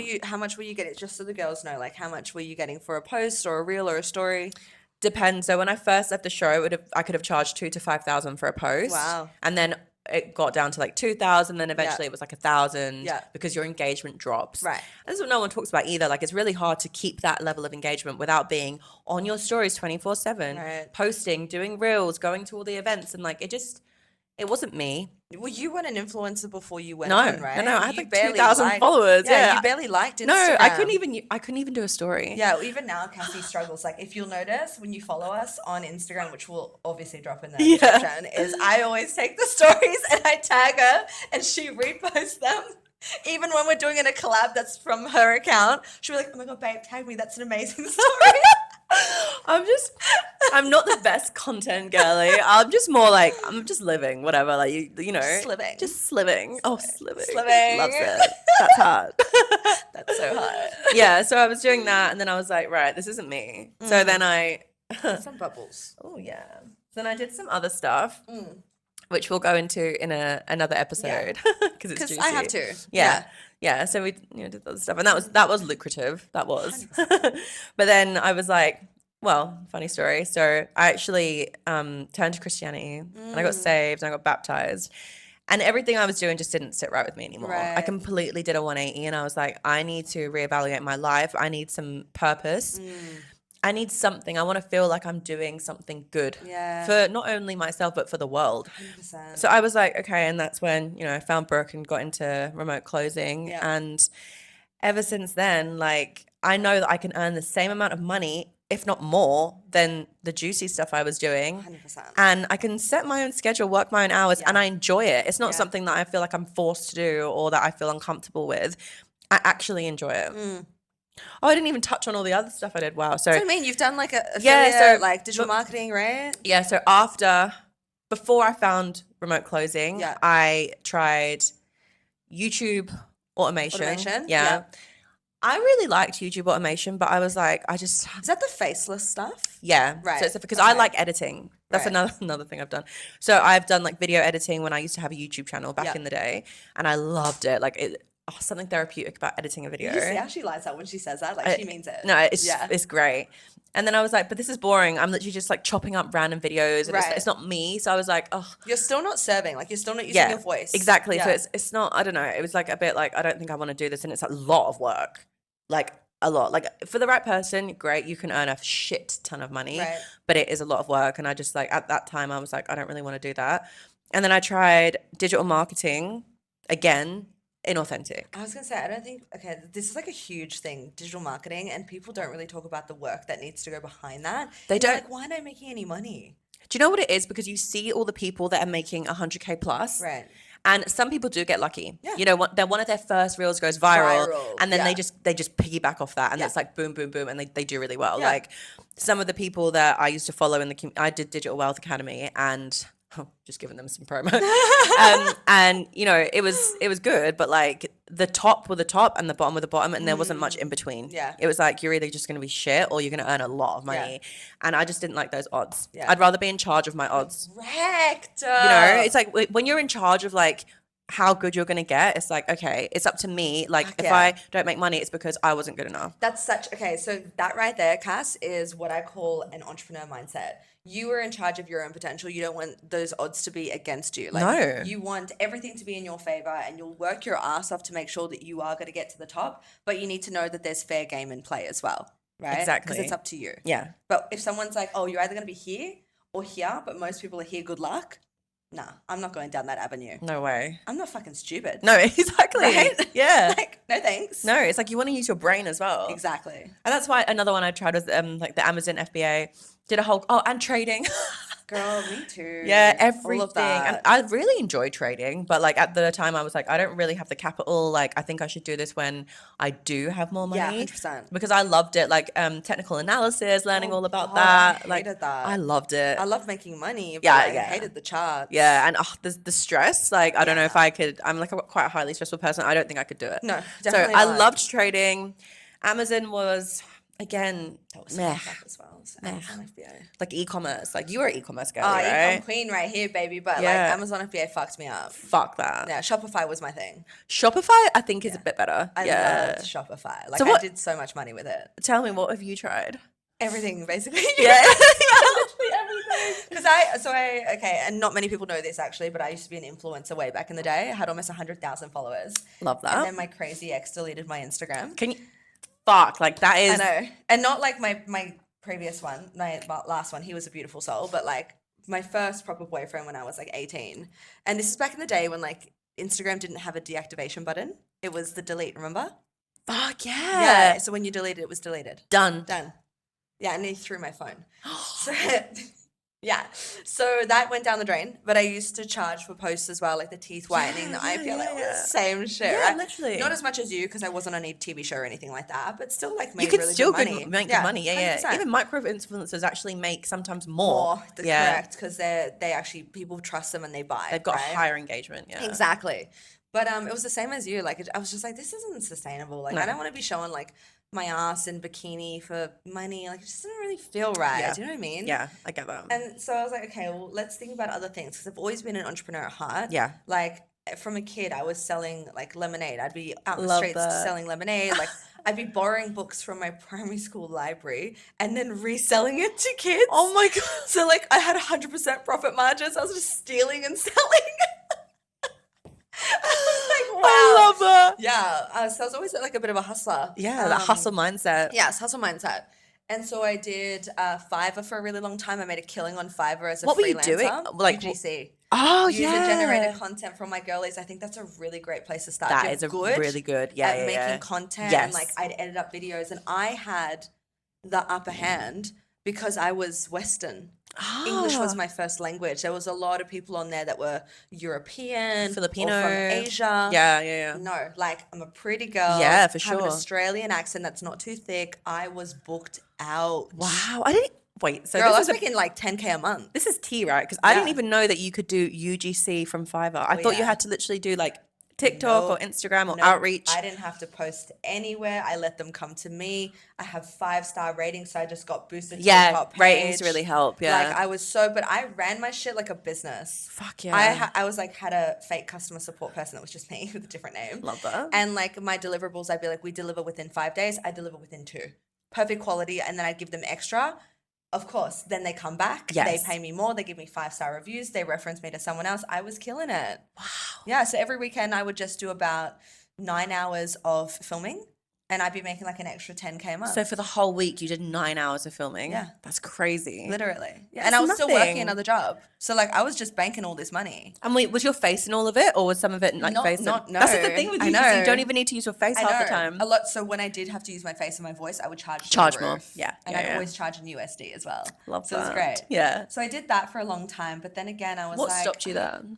[SPEAKER 2] were you getting? Just so the girls know, like, how much were you getting for a post or a reel or a story?
[SPEAKER 1] depends. So when I first left the show, I could have charged 2,000 to 5,000 for a post.
[SPEAKER 2] Wow.
[SPEAKER 1] And then it got down to like 2,000. Then eventually it was like 1,000.
[SPEAKER 2] Yeah.
[SPEAKER 1] Because your engagement drops.
[SPEAKER 2] Right.
[SPEAKER 1] And this is what no one talks about either. Like, it's really hard to keep that level of engagement without being on your stories 24/7,
[SPEAKER 2] Right.
[SPEAKER 1] posting, doing reels, going to all the events, and like it wasn't me.
[SPEAKER 2] Well, you weren't an influencer before you went
[SPEAKER 1] No,
[SPEAKER 2] on, right?
[SPEAKER 1] no, I had
[SPEAKER 2] You
[SPEAKER 1] like
[SPEAKER 2] barely
[SPEAKER 1] 2,000
[SPEAKER 2] liked-
[SPEAKER 1] followers. Yeah,
[SPEAKER 2] you barely liked Instagram.
[SPEAKER 1] No, I couldn't even do a story.
[SPEAKER 2] Yeah, even now, Cassie struggles. Like, if you'll notice when you follow us on Instagram, which we'll obviously drop in the
[SPEAKER 1] Yeah.
[SPEAKER 2] description, is I always take the stories and I tag her and she reposts them. Even when we're doing in a collab that's from her account, she'll be like, "Oh my god, babe, tag me. That's an amazing story."
[SPEAKER 1] I'm not the best content girly. I'm just more like, I'm just living, whatever. Like, you know.
[SPEAKER 2] Just living.
[SPEAKER 1] Just sliving. Oh, sliving.
[SPEAKER 2] Sliving.
[SPEAKER 1] Loves it. That's hard.
[SPEAKER 2] That's so hot.
[SPEAKER 1] Yeah, so I was doing that, and then I was like, right, this isn't me. So then
[SPEAKER 2] Some bubbles.
[SPEAKER 1] oh yeah. Then I did some other stuff, which we'll go into in another episode because it's
[SPEAKER 2] Because
[SPEAKER 1] juicy.
[SPEAKER 2] I have to.
[SPEAKER 1] Yeah. So we did other stuff, and that was lucrative. That was. But then I was like, well, funny story. So I actually turned to Christianity, and I got saved, and I got baptized. And everything I was doing just didn't sit right with me anymore. I
[SPEAKER 2] Right.
[SPEAKER 1] completely did a 180, and I was like, I need to reevaluate my life. I need some purpose. I need something. I want to feel like I'm doing something good
[SPEAKER 2] Yeah.
[SPEAKER 1] for not only myself, but for the world.
[SPEAKER 2] 100%.
[SPEAKER 1] So I was like, okay. And that's when, I found Brooke and got into remote closing.
[SPEAKER 2] Yeah.
[SPEAKER 1] And ever since then, like, I know that I can earn the same amount of money, if not more, than the juicy stuff I was doing.
[SPEAKER 2] 100%.
[SPEAKER 1] And I can set my own schedule, work my own hours, and I enjoy it. It's not
[SPEAKER 2] Yeah.
[SPEAKER 1] something that I feel like I'm forced to do or that I feel uncomfortable with. I actually enjoy it. Oh, I didn't even touch on all the other stuff I did. Wow. So
[SPEAKER 2] What do you mean? You've done like a
[SPEAKER 1] Yeah,
[SPEAKER 2] affiliate,
[SPEAKER 1] so-
[SPEAKER 2] like digital marketing, right?
[SPEAKER 1] yeah, so before I found remote closing,
[SPEAKER 2] Yeah.
[SPEAKER 1] I tried YouTube automation.
[SPEAKER 2] Yeah.
[SPEAKER 1] I really liked YouTube automation, but I was like,
[SPEAKER 2] Is that the faceless stuff?
[SPEAKER 1] yeah.
[SPEAKER 2] Right.
[SPEAKER 1] So it's because I like editing. That's
[SPEAKER 2] Right.
[SPEAKER 1] another thing I've done. So I've done like video editing when I used to have a YouTube channel back
[SPEAKER 2] Yeah.
[SPEAKER 1] in the day, and I loved it. Like something therapeutic about editing a video.
[SPEAKER 2] You see how she lights up when she says that? Like she means it.
[SPEAKER 1] No, it's great. And then I was like, but this is boring. I'm literally just like chopping up random videos, and
[SPEAKER 2] Right.
[SPEAKER 1] it's not me. So I was like, oh,
[SPEAKER 2] You're still not serving. Like you're still not using your voice.
[SPEAKER 1] exactly.
[SPEAKER 2] Yeah.
[SPEAKER 1] So it's not. I don't know. It was like a bit like I don't think I want to do this, and it's a lot of work. Like a lot. Like for the right person, great. You can earn a shit ton of money,
[SPEAKER 2] Right.
[SPEAKER 1] but it is a lot of work. And I just like at that time I was like, I don't really want to do that. And then I tried digital marketing again. Inauthentic.
[SPEAKER 2] I was gonna say, I don't think, okay, this is like a huge thing, digital marketing, and people don't really talk about the work that needs to go behind that.
[SPEAKER 1] They
[SPEAKER 2] And you're
[SPEAKER 1] don't.
[SPEAKER 2] like, why am I making any money?
[SPEAKER 1] Do you know what it is? Because you see all the people that are making 100K plus.
[SPEAKER 2] Right.
[SPEAKER 1] And some people do get lucky.
[SPEAKER 2] Yeah.
[SPEAKER 1] You know, one of their first reels goes viral, and then
[SPEAKER 2] yeah.
[SPEAKER 1] they just piggyback off that, and
[SPEAKER 2] Yeah.
[SPEAKER 1] it's like boom, boom, boom, and they do really well.
[SPEAKER 2] Yeah.
[SPEAKER 1] Like some of the people that I used to follow in I did Digital Wealth Academy, and just giving them some promo. And you know, it was good, but like the top were the top and the bottom were the bottom, and there wasn't much in between.
[SPEAKER 2] Yeah.
[SPEAKER 1] It was like you're either just going to be shit or you're going to earn a lot of money, and I just didn't like those odds.
[SPEAKER 2] Yeah.
[SPEAKER 1] I'd rather be in charge of my odds.
[SPEAKER 2] Correct.
[SPEAKER 1] You know, it's like when you're in charge of like how good you're going to get, it's like, okay, it's up to me. Like if
[SPEAKER 2] yeah.
[SPEAKER 1] I don't make money, it's because I wasn't good enough.
[SPEAKER 2] That's okay. So that right there, Cass, is what I call an entrepreneur mindset. You are in charge of your own potential. You don't want those odds to be against you. Like
[SPEAKER 1] No.
[SPEAKER 2] you want everything to be in your favor, and you'll work your ass off to make sure that you are going to get to the top. But you need to know that there's fair game in play as well, right?
[SPEAKER 1] Exactly.
[SPEAKER 2] Because it's up to you.
[SPEAKER 1] Yeah.
[SPEAKER 2] But if someone's like, oh, you're either going to be here or here, but most people are here, good luck. Nah, I'm not going down that avenue.
[SPEAKER 1] No way.
[SPEAKER 2] I'm not fucking stupid.
[SPEAKER 1] No, exactly.
[SPEAKER 2] Right?
[SPEAKER 1] Yeah.
[SPEAKER 2] Like, no thanks.
[SPEAKER 1] No, it's like you want to use your brain as well.
[SPEAKER 2] Exactly.
[SPEAKER 1] And that's why another one I tried was like the Amazon FBA. Did a whole and trading.
[SPEAKER 2] Girl, me too.
[SPEAKER 1] Yeah, everything.
[SPEAKER 2] All of that.
[SPEAKER 1] And I really enjoy trading, but like at the time I was like, I don't really have the capital. Like I think I should do this when I do have more money.
[SPEAKER 2] Yeah, 100%.
[SPEAKER 1] Because I loved it. Like technical analysis, learning all about
[SPEAKER 2] God,
[SPEAKER 1] that.
[SPEAKER 2] I
[SPEAKER 1] Like
[SPEAKER 2] hated that.
[SPEAKER 1] I loved it.
[SPEAKER 2] I love making money, but
[SPEAKER 1] Yeah,
[SPEAKER 2] I
[SPEAKER 1] yeah.
[SPEAKER 2] hated the charts.
[SPEAKER 1] Yeah, and the stress, like I don't know
[SPEAKER 2] Yeah.
[SPEAKER 1] if I could. I'm like quite a highly stressful person. I don't think I could do it.
[SPEAKER 2] No,
[SPEAKER 1] So
[SPEAKER 2] definitely
[SPEAKER 1] I
[SPEAKER 2] not.
[SPEAKER 1] loved trading. Amazon was again
[SPEAKER 2] That was
[SPEAKER 1] meh,
[SPEAKER 2] fucked up as well. So Amazon FBA.
[SPEAKER 1] like e-commerce. Like you were an e-commerce girl,
[SPEAKER 2] Oh,
[SPEAKER 1] right?
[SPEAKER 2] e-com queen right here, baby. But
[SPEAKER 1] Yeah.
[SPEAKER 2] like Amazon FBA fucked me up.
[SPEAKER 1] Fuck that.
[SPEAKER 2] Yeah, Shopify was my thing.
[SPEAKER 1] Shopify, I think, is a bit better.
[SPEAKER 2] I
[SPEAKER 1] yeah.
[SPEAKER 2] loved Shopify. Like
[SPEAKER 1] So
[SPEAKER 2] I
[SPEAKER 1] what-
[SPEAKER 2] did so much money with it.
[SPEAKER 1] Tell me, what have you tried?
[SPEAKER 2] Everything basically.
[SPEAKER 1] Yeah.
[SPEAKER 2] Literally everything. Because okay, and not many people know this actually, but I used to be an influencer way back in the day. I had almost 100,000 followers.
[SPEAKER 1] Love that.
[SPEAKER 2] And then my crazy ex deleted my Instagram.
[SPEAKER 1] Can you? Fuck, like that is.
[SPEAKER 2] I know. And not like my previous one, my last one, he was a beautiful soul, but like my first proper boyfriend when I was like 18. And this is back in the day when like Instagram didn't have a deactivation button. It was the delete, remember?
[SPEAKER 1] Fuck yeah.
[SPEAKER 2] Yeah. So when you deleted, it was deleted.
[SPEAKER 1] Done.
[SPEAKER 2] Done. Yeah, and he threw my phone. So yeah. So that went down the drain. But I used to charge for posts as well, like the teeth whitening, the eye peel, like all the same shit,
[SPEAKER 1] Yeah,
[SPEAKER 2] right?
[SPEAKER 1] literally.
[SPEAKER 2] Not as much as you, because I wasn't on a TV show or anything like that, but still like made
[SPEAKER 1] You could
[SPEAKER 2] really
[SPEAKER 1] still
[SPEAKER 2] good money.
[SPEAKER 1] make good money. Yeah,
[SPEAKER 2] 100%.
[SPEAKER 1] yeah. Even micro influencers actually make sometimes more. Yeah.
[SPEAKER 2] Correct, because they actually, people trust them and they buy.
[SPEAKER 1] They've got
[SPEAKER 2] right?
[SPEAKER 1] higher engagement. Yeah.
[SPEAKER 2] Exactly. But it was the same as you. Like I was just like, this isn't sustainable. Like
[SPEAKER 1] No.
[SPEAKER 2] I don't want to be showing like my ass in bikini for money. Like it just didn't really feel right.
[SPEAKER 1] Yeah.
[SPEAKER 2] Do you know what I mean?
[SPEAKER 1] Yeah, I get that.
[SPEAKER 2] And so I was like, okay, well, let's think about other things, because I've always been an entrepreneur at heart.
[SPEAKER 1] Yeah.
[SPEAKER 2] Like from a kid, I was selling like lemonade. I'd be out in the
[SPEAKER 1] Love
[SPEAKER 2] streets
[SPEAKER 1] that.
[SPEAKER 2] selling lemonade. Like I'd be borrowing books from my primary school library and then reselling it to kids.
[SPEAKER 1] Oh my God.
[SPEAKER 2] So like I had 100% profit margins. I was just stealing and selling. I was like, wow.
[SPEAKER 1] I love that.
[SPEAKER 2] Yeah. So I was always like a bit of a hustler.
[SPEAKER 1] Yeah, the hustle mindset.
[SPEAKER 2] Yes, hustle mindset. And so I did Fiverr for a really long time. I made a killing on Fiverr as a freelancer.
[SPEAKER 1] What were you doing? Like,
[SPEAKER 2] UGC.
[SPEAKER 1] Oh,
[SPEAKER 2] User-generated content from my girlies. I think that's a really great place to start.
[SPEAKER 1] That
[SPEAKER 2] You're
[SPEAKER 1] is a
[SPEAKER 2] good
[SPEAKER 1] really good. Yeah,
[SPEAKER 2] at
[SPEAKER 1] yeah,
[SPEAKER 2] making
[SPEAKER 1] yeah.
[SPEAKER 2] content.
[SPEAKER 1] Yes.
[SPEAKER 2] And like I'd edit up videos, and I had the upper hand because I was Western. English was my first language. There was a lot of people on there that were European,
[SPEAKER 1] Filipino.
[SPEAKER 2] or from Asia.
[SPEAKER 1] Yeah, yeah, yeah.
[SPEAKER 2] No, like I'm a pretty girl.
[SPEAKER 1] Yeah, for
[SPEAKER 2] Have an
[SPEAKER 1] sure.
[SPEAKER 2] Australian accent that's not too thick. I was booked out.
[SPEAKER 1] Wow, I didn't. Wait, so
[SPEAKER 2] Girl, I
[SPEAKER 1] this
[SPEAKER 2] was
[SPEAKER 1] is
[SPEAKER 2] making like 10K a month.
[SPEAKER 1] this is tea, right? Because I didn't
[SPEAKER 2] Yeah.
[SPEAKER 1] even know that you could do UGC from Fiverr. I thought you
[SPEAKER 2] yeah.
[SPEAKER 1] had to literally do like TikTok or
[SPEAKER 2] Nope.
[SPEAKER 1] Instagram or
[SPEAKER 2] Nope.
[SPEAKER 1] outreach.
[SPEAKER 2] I didn't have to post anywhere. I let them come to me. I have 5-star ratings, so I just got boosted to the
[SPEAKER 1] Yeah,
[SPEAKER 2] top page.
[SPEAKER 1] ratings really help. Yeah.
[SPEAKER 2] Like I was but I ran my shit like a business.
[SPEAKER 1] Fuck yeah.
[SPEAKER 2] I was like had a fake customer support person that was just me with a different name.
[SPEAKER 1] Love that.
[SPEAKER 2] And like my deliverables, I'd be like, we deliver within 5 days. I deliver within 2. Perfect quality, and then I'd give them extra. Of course, then they come back.
[SPEAKER 1] Yes.
[SPEAKER 2] They pay me more. They give me 5-star reviews. They reference me to someone else. I was killing it. Wow. Yeah. So every weekend I would just do about 9 hours of filming, and I'd be making like an extra 10K a month.
[SPEAKER 1] So for the whole week, you did 9 hours of filming.
[SPEAKER 2] Yeah.
[SPEAKER 1] That's crazy.
[SPEAKER 2] Literally. Yeah.
[SPEAKER 1] That's
[SPEAKER 2] And I was still working
[SPEAKER 1] nothing.
[SPEAKER 2] another job. So like I was just banking all this money.
[SPEAKER 1] And wait, was your face in all of it, or was some of it like
[SPEAKER 2] Not-
[SPEAKER 1] face?
[SPEAKER 2] not-
[SPEAKER 1] That's the
[SPEAKER 2] no.
[SPEAKER 1] thing with
[SPEAKER 2] I
[SPEAKER 1] you.
[SPEAKER 2] know.
[SPEAKER 1] You don't even need to use your face
[SPEAKER 2] I
[SPEAKER 1] half
[SPEAKER 2] know.
[SPEAKER 1] the time.
[SPEAKER 2] A lot. So when I did have to use my face and my voice, I would charge
[SPEAKER 1] Charge
[SPEAKER 2] the
[SPEAKER 1] more.
[SPEAKER 2] roof.
[SPEAKER 1] Yeah,
[SPEAKER 2] And
[SPEAKER 1] yeah,
[SPEAKER 2] I'd
[SPEAKER 1] yeah.
[SPEAKER 2] always charge in USD as well.
[SPEAKER 1] Love
[SPEAKER 2] so
[SPEAKER 1] that.
[SPEAKER 2] it was great.
[SPEAKER 1] Yeah.
[SPEAKER 2] So I did that for a long time, but then again I was
[SPEAKER 1] What
[SPEAKER 2] like,
[SPEAKER 1] stopped you then?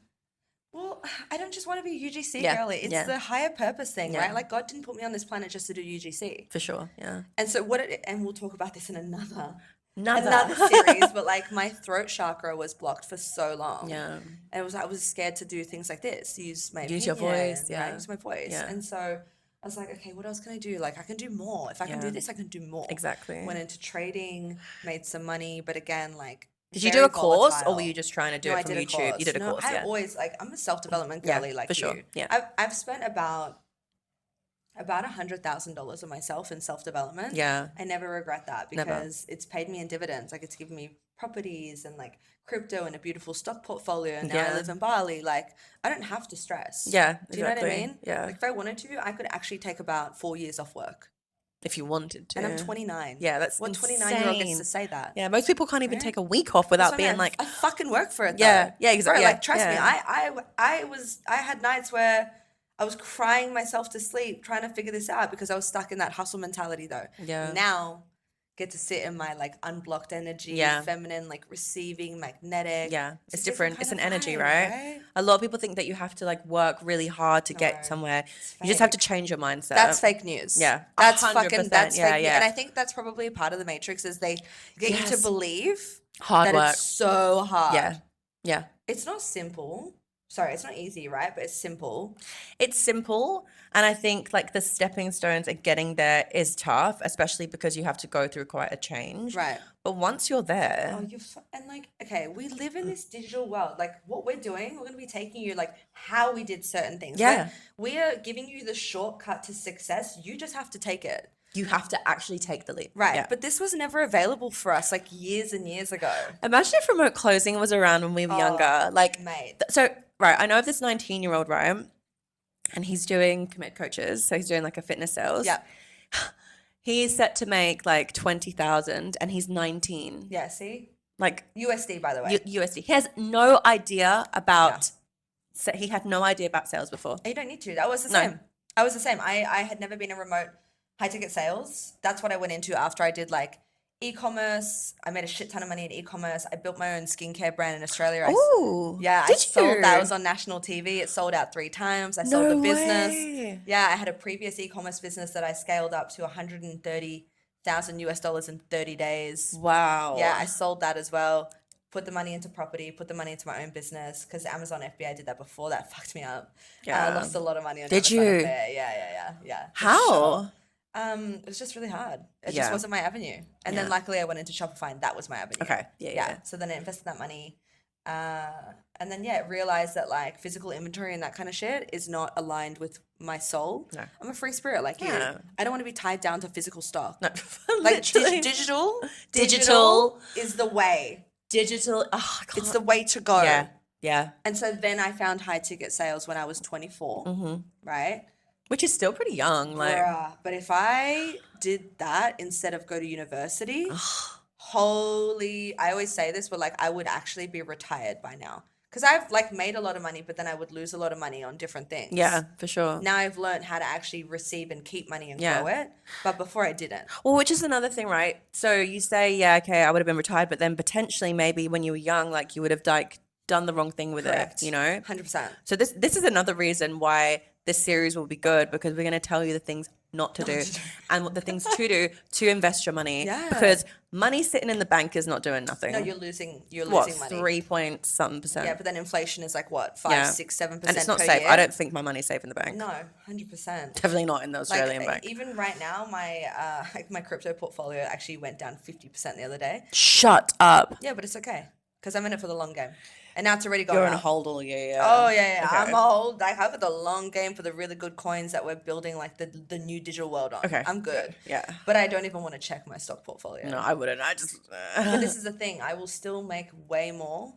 [SPEAKER 2] well, I don't just want to be UGC
[SPEAKER 1] Yeah,
[SPEAKER 2] girly. It's
[SPEAKER 1] yeah.
[SPEAKER 2] the higher purpose thing,
[SPEAKER 1] Yeah.
[SPEAKER 2] right? Like God didn't put me on this planet just to do UGC.
[SPEAKER 1] For sure. Yeah.
[SPEAKER 2] And so and we'll talk about this in another
[SPEAKER 1] Another.
[SPEAKER 2] series, but like my throat chakra was blocked for so long.
[SPEAKER 1] Yeah.
[SPEAKER 2] And I was scared to do things like this, use my
[SPEAKER 1] Use your
[SPEAKER 2] opinion,
[SPEAKER 1] voice, yeah.
[SPEAKER 2] right? Use my voice.
[SPEAKER 1] Yeah.
[SPEAKER 2] And so I was like, okay, what else can I do? Like I can do more. If I can
[SPEAKER 1] Yeah.
[SPEAKER 2] do this, I can do more.
[SPEAKER 1] Exactly.
[SPEAKER 2] Went into trading, made some money, but again, like
[SPEAKER 1] Did you
[SPEAKER 2] very
[SPEAKER 1] do a course, or
[SPEAKER 2] volatile.
[SPEAKER 1] were you just trying to do
[SPEAKER 2] No,
[SPEAKER 1] it
[SPEAKER 2] I
[SPEAKER 1] from
[SPEAKER 2] did a
[SPEAKER 1] YouTube? You did a
[SPEAKER 2] No,
[SPEAKER 1] course,
[SPEAKER 2] I
[SPEAKER 1] yeah.
[SPEAKER 2] always I'm a self-development
[SPEAKER 1] Yeah,
[SPEAKER 2] girly like
[SPEAKER 1] for sure.
[SPEAKER 2] you.
[SPEAKER 1] Yeah.
[SPEAKER 2] I've spent about $100,000 on myself in self-development.
[SPEAKER 1] Yeah.
[SPEAKER 2] I never regret that
[SPEAKER 1] Never.
[SPEAKER 2] because it's paid me in dividends. Like it's given me properties and like crypto and a beautiful stock portfolio. And now I
[SPEAKER 1] Yeah.
[SPEAKER 2] live in Bali. Like I don't have to stress.
[SPEAKER 1] Yeah.
[SPEAKER 2] Do you know what I
[SPEAKER 1] exactly.
[SPEAKER 2] mean?
[SPEAKER 1] Yeah.
[SPEAKER 2] Like if I wanted to, I could actually take about 4 years off work.
[SPEAKER 1] If you wanted to.
[SPEAKER 2] And I'm 29.
[SPEAKER 1] Yeah, that's
[SPEAKER 2] What 29-year-old gets
[SPEAKER 1] insane.
[SPEAKER 2] to say that?
[SPEAKER 1] Yeah, most people can't even
[SPEAKER 2] Right?
[SPEAKER 1] take a week off
[SPEAKER 2] That's
[SPEAKER 1] without
[SPEAKER 2] what I
[SPEAKER 1] being
[SPEAKER 2] mean.
[SPEAKER 1] like,
[SPEAKER 2] I fucking work for it.
[SPEAKER 1] Yeah,
[SPEAKER 2] though.
[SPEAKER 1] yeah, exactly.
[SPEAKER 2] Bro,
[SPEAKER 1] Yeah,
[SPEAKER 2] like trust me,
[SPEAKER 1] yeah.
[SPEAKER 2] I had nights where I was crying myself to sleep trying to figure this out because I was stuck in that hustle mentality though.
[SPEAKER 1] Yeah.
[SPEAKER 2] Now get to sit in my like unblocked energy,
[SPEAKER 1] Yeah.
[SPEAKER 2] feminine, like receiving, magnetic.
[SPEAKER 1] yeah,
[SPEAKER 2] It's
[SPEAKER 1] it's
[SPEAKER 2] a
[SPEAKER 1] different.
[SPEAKER 2] different
[SPEAKER 1] It's an
[SPEAKER 2] kind of
[SPEAKER 1] energy,
[SPEAKER 2] vibe,
[SPEAKER 1] right?
[SPEAKER 2] right?
[SPEAKER 1] A lot of people think that you have to like work really hard to
[SPEAKER 2] No,
[SPEAKER 1] get somewhere.
[SPEAKER 2] it's
[SPEAKER 1] You just have to
[SPEAKER 2] fake.
[SPEAKER 1] change your mindset.
[SPEAKER 2] That's fake news.
[SPEAKER 1] Yeah,
[SPEAKER 2] That's
[SPEAKER 1] 100%.
[SPEAKER 2] that's
[SPEAKER 1] Yeah,
[SPEAKER 2] fake news.
[SPEAKER 1] yeah.
[SPEAKER 2] And I think that's probably a part of the matrix is they get you
[SPEAKER 1] Yes.
[SPEAKER 2] to believe
[SPEAKER 1] Hard
[SPEAKER 2] that
[SPEAKER 1] work.
[SPEAKER 2] it's so hard.
[SPEAKER 1] Yeah, yeah.
[SPEAKER 2] It's not simple. Sorry, it's not easy, right? But it's simple.
[SPEAKER 1] It's simple, and I think like the stepping stones and getting there is tough, especially because you have to go through quite a change.
[SPEAKER 2] Right.
[SPEAKER 1] But once you're there,
[SPEAKER 2] Oh, and like, okay, we live in this digital world. Like, what we're doing, we're going to be taking you like how we did certain things.
[SPEAKER 1] Yeah.
[SPEAKER 2] We are giving you the shortcut to success. You just have to take it.
[SPEAKER 1] you have to actually take the leap.
[SPEAKER 2] Right.
[SPEAKER 1] Yeah.
[SPEAKER 2] But this was never available for us like years and years ago.
[SPEAKER 1] Imagine if remote closing was around when we were younger. Like,
[SPEAKER 2] Mate.
[SPEAKER 1] so, right, I know of this 19-year-old, right? And he's doing commit coaches. So he's doing like a fitness sales.
[SPEAKER 2] Yeah.
[SPEAKER 1] He's set to make like 20,000 and he's 19.
[SPEAKER 2] Yeah, see?
[SPEAKER 1] Like
[SPEAKER 2] USD, by the way.
[SPEAKER 1] USD. He has no idea about, so he had no idea about sales before.
[SPEAKER 2] You don't need to. That was the
[SPEAKER 1] No.
[SPEAKER 2] same. I was the same. I had never been in remote high ticket sales. That's what I went into after I did like e-commerce. I made a shit ton of money in e-commerce. I built my own skincare brand in Australia.
[SPEAKER 1] Ooh.
[SPEAKER 2] Yeah, I
[SPEAKER 1] Did
[SPEAKER 2] sold that. I
[SPEAKER 1] you?
[SPEAKER 2] was on national TV. It sold out 3 times. I sold
[SPEAKER 1] No
[SPEAKER 2] the business.
[SPEAKER 1] way.
[SPEAKER 2] Yeah, I had a previous e-commerce business that I scaled up to $130,000 in 30 days.
[SPEAKER 1] Wow.
[SPEAKER 2] Yeah, I sold that as well. Put the money into property, put the money into my own business because Amazon FBA I did that before. That fucked me up.
[SPEAKER 1] Yeah.
[SPEAKER 2] I lost a lot of money on
[SPEAKER 1] Did
[SPEAKER 2] Amazon
[SPEAKER 1] you?
[SPEAKER 2] FBA. Yeah. for
[SPEAKER 1] How?
[SPEAKER 2] sure. It was just really hard. It
[SPEAKER 1] Yeah.
[SPEAKER 2] just wasn't my avenue. And then
[SPEAKER 1] Yeah.
[SPEAKER 2] luckily I went into Shopify and that was my avenue.
[SPEAKER 1] Okay. Yeah.
[SPEAKER 2] So then I invested that money. And then realized that like physical inventory and that kind of shit is not aligned with my soul.
[SPEAKER 1] No.
[SPEAKER 2] I'm a free spirit like
[SPEAKER 1] Yeah.
[SPEAKER 2] you. I don't want to be tied down to physical stock.
[SPEAKER 1] No,
[SPEAKER 2] Like
[SPEAKER 1] literally.
[SPEAKER 2] digital
[SPEAKER 1] Digital.
[SPEAKER 2] is the way.
[SPEAKER 1] Digital. Oh, I can't.
[SPEAKER 2] It's the way to go.
[SPEAKER 1] Yeah. Yeah.
[SPEAKER 2] And so then I found high ticket sales when I was 24, right?
[SPEAKER 1] Which is still pretty young. Like,
[SPEAKER 2] Bruh. But if I did that instead of go to university, holy, I always say this, but like I would actually be retired by now. Because I've like made a lot of money, but then I would lose a lot of money on different things.
[SPEAKER 1] yeah, for sure.
[SPEAKER 2] Now I've learned how to actually receive and keep money and
[SPEAKER 1] Yeah.
[SPEAKER 2] grow it. But before I didn't.
[SPEAKER 1] Well, which is another thing, right? So you say, yeah, okay, I would have been retired, but then potentially maybe when you were young, like you would have like done the wrong thing with
[SPEAKER 2] Correct.
[SPEAKER 1] it, you know?
[SPEAKER 2] 100%.
[SPEAKER 1] So this is another reason why this series will be good because we're going to tell you the things not to do, and what the things to do to invest your money.
[SPEAKER 2] Yeah.
[SPEAKER 1] Because money sitting in the bank is not doing nothing.
[SPEAKER 2] No, you're losing
[SPEAKER 1] what,
[SPEAKER 2] money.
[SPEAKER 1] 3.something%?
[SPEAKER 2] Yeah, but then inflation is like what, 5,
[SPEAKER 1] Yeah.
[SPEAKER 2] 6, 7%
[SPEAKER 1] And it's not
[SPEAKER 2] per
[SPEAKER 1] safe.
[SPEAKER 2] year?
[SPEAKER 1] I don't think my money's safe in the bank.
[SPEAKER 2] No, 100%.
[SPEAKER 1] Definitely not in the Australian bank.
[SPEAKER 2] Even right now, my my crypto portfolio actually went down 50% the other day.
[SPEAKER 1] Shut up.
[SPEAKER 2] Yeah, but it's okay because I'm in it for the long game, and now it's already gone
[SPEAKER 1] You're in a
[SPEAKER 2] up.
[SPEAKER 1] hold all year.
[SPEAKER 2] Oh yeah.
[SPEAKER 1] Okay.
[SPEAKER 2] I'm old. I have the long game for the really good coins that we're building, like the new digital world on.
[SPEAKER 1] Okay.
[SPEAKER 2] I'm good.
[SPEAKER 1] Yeah.
[SPEAKER 2] But I don't even want to check my stock portfolio.
[SPEAKER 1] No, I wouldn't. I just.
[SPEAKER 2] But this is the thing. I will still make way more,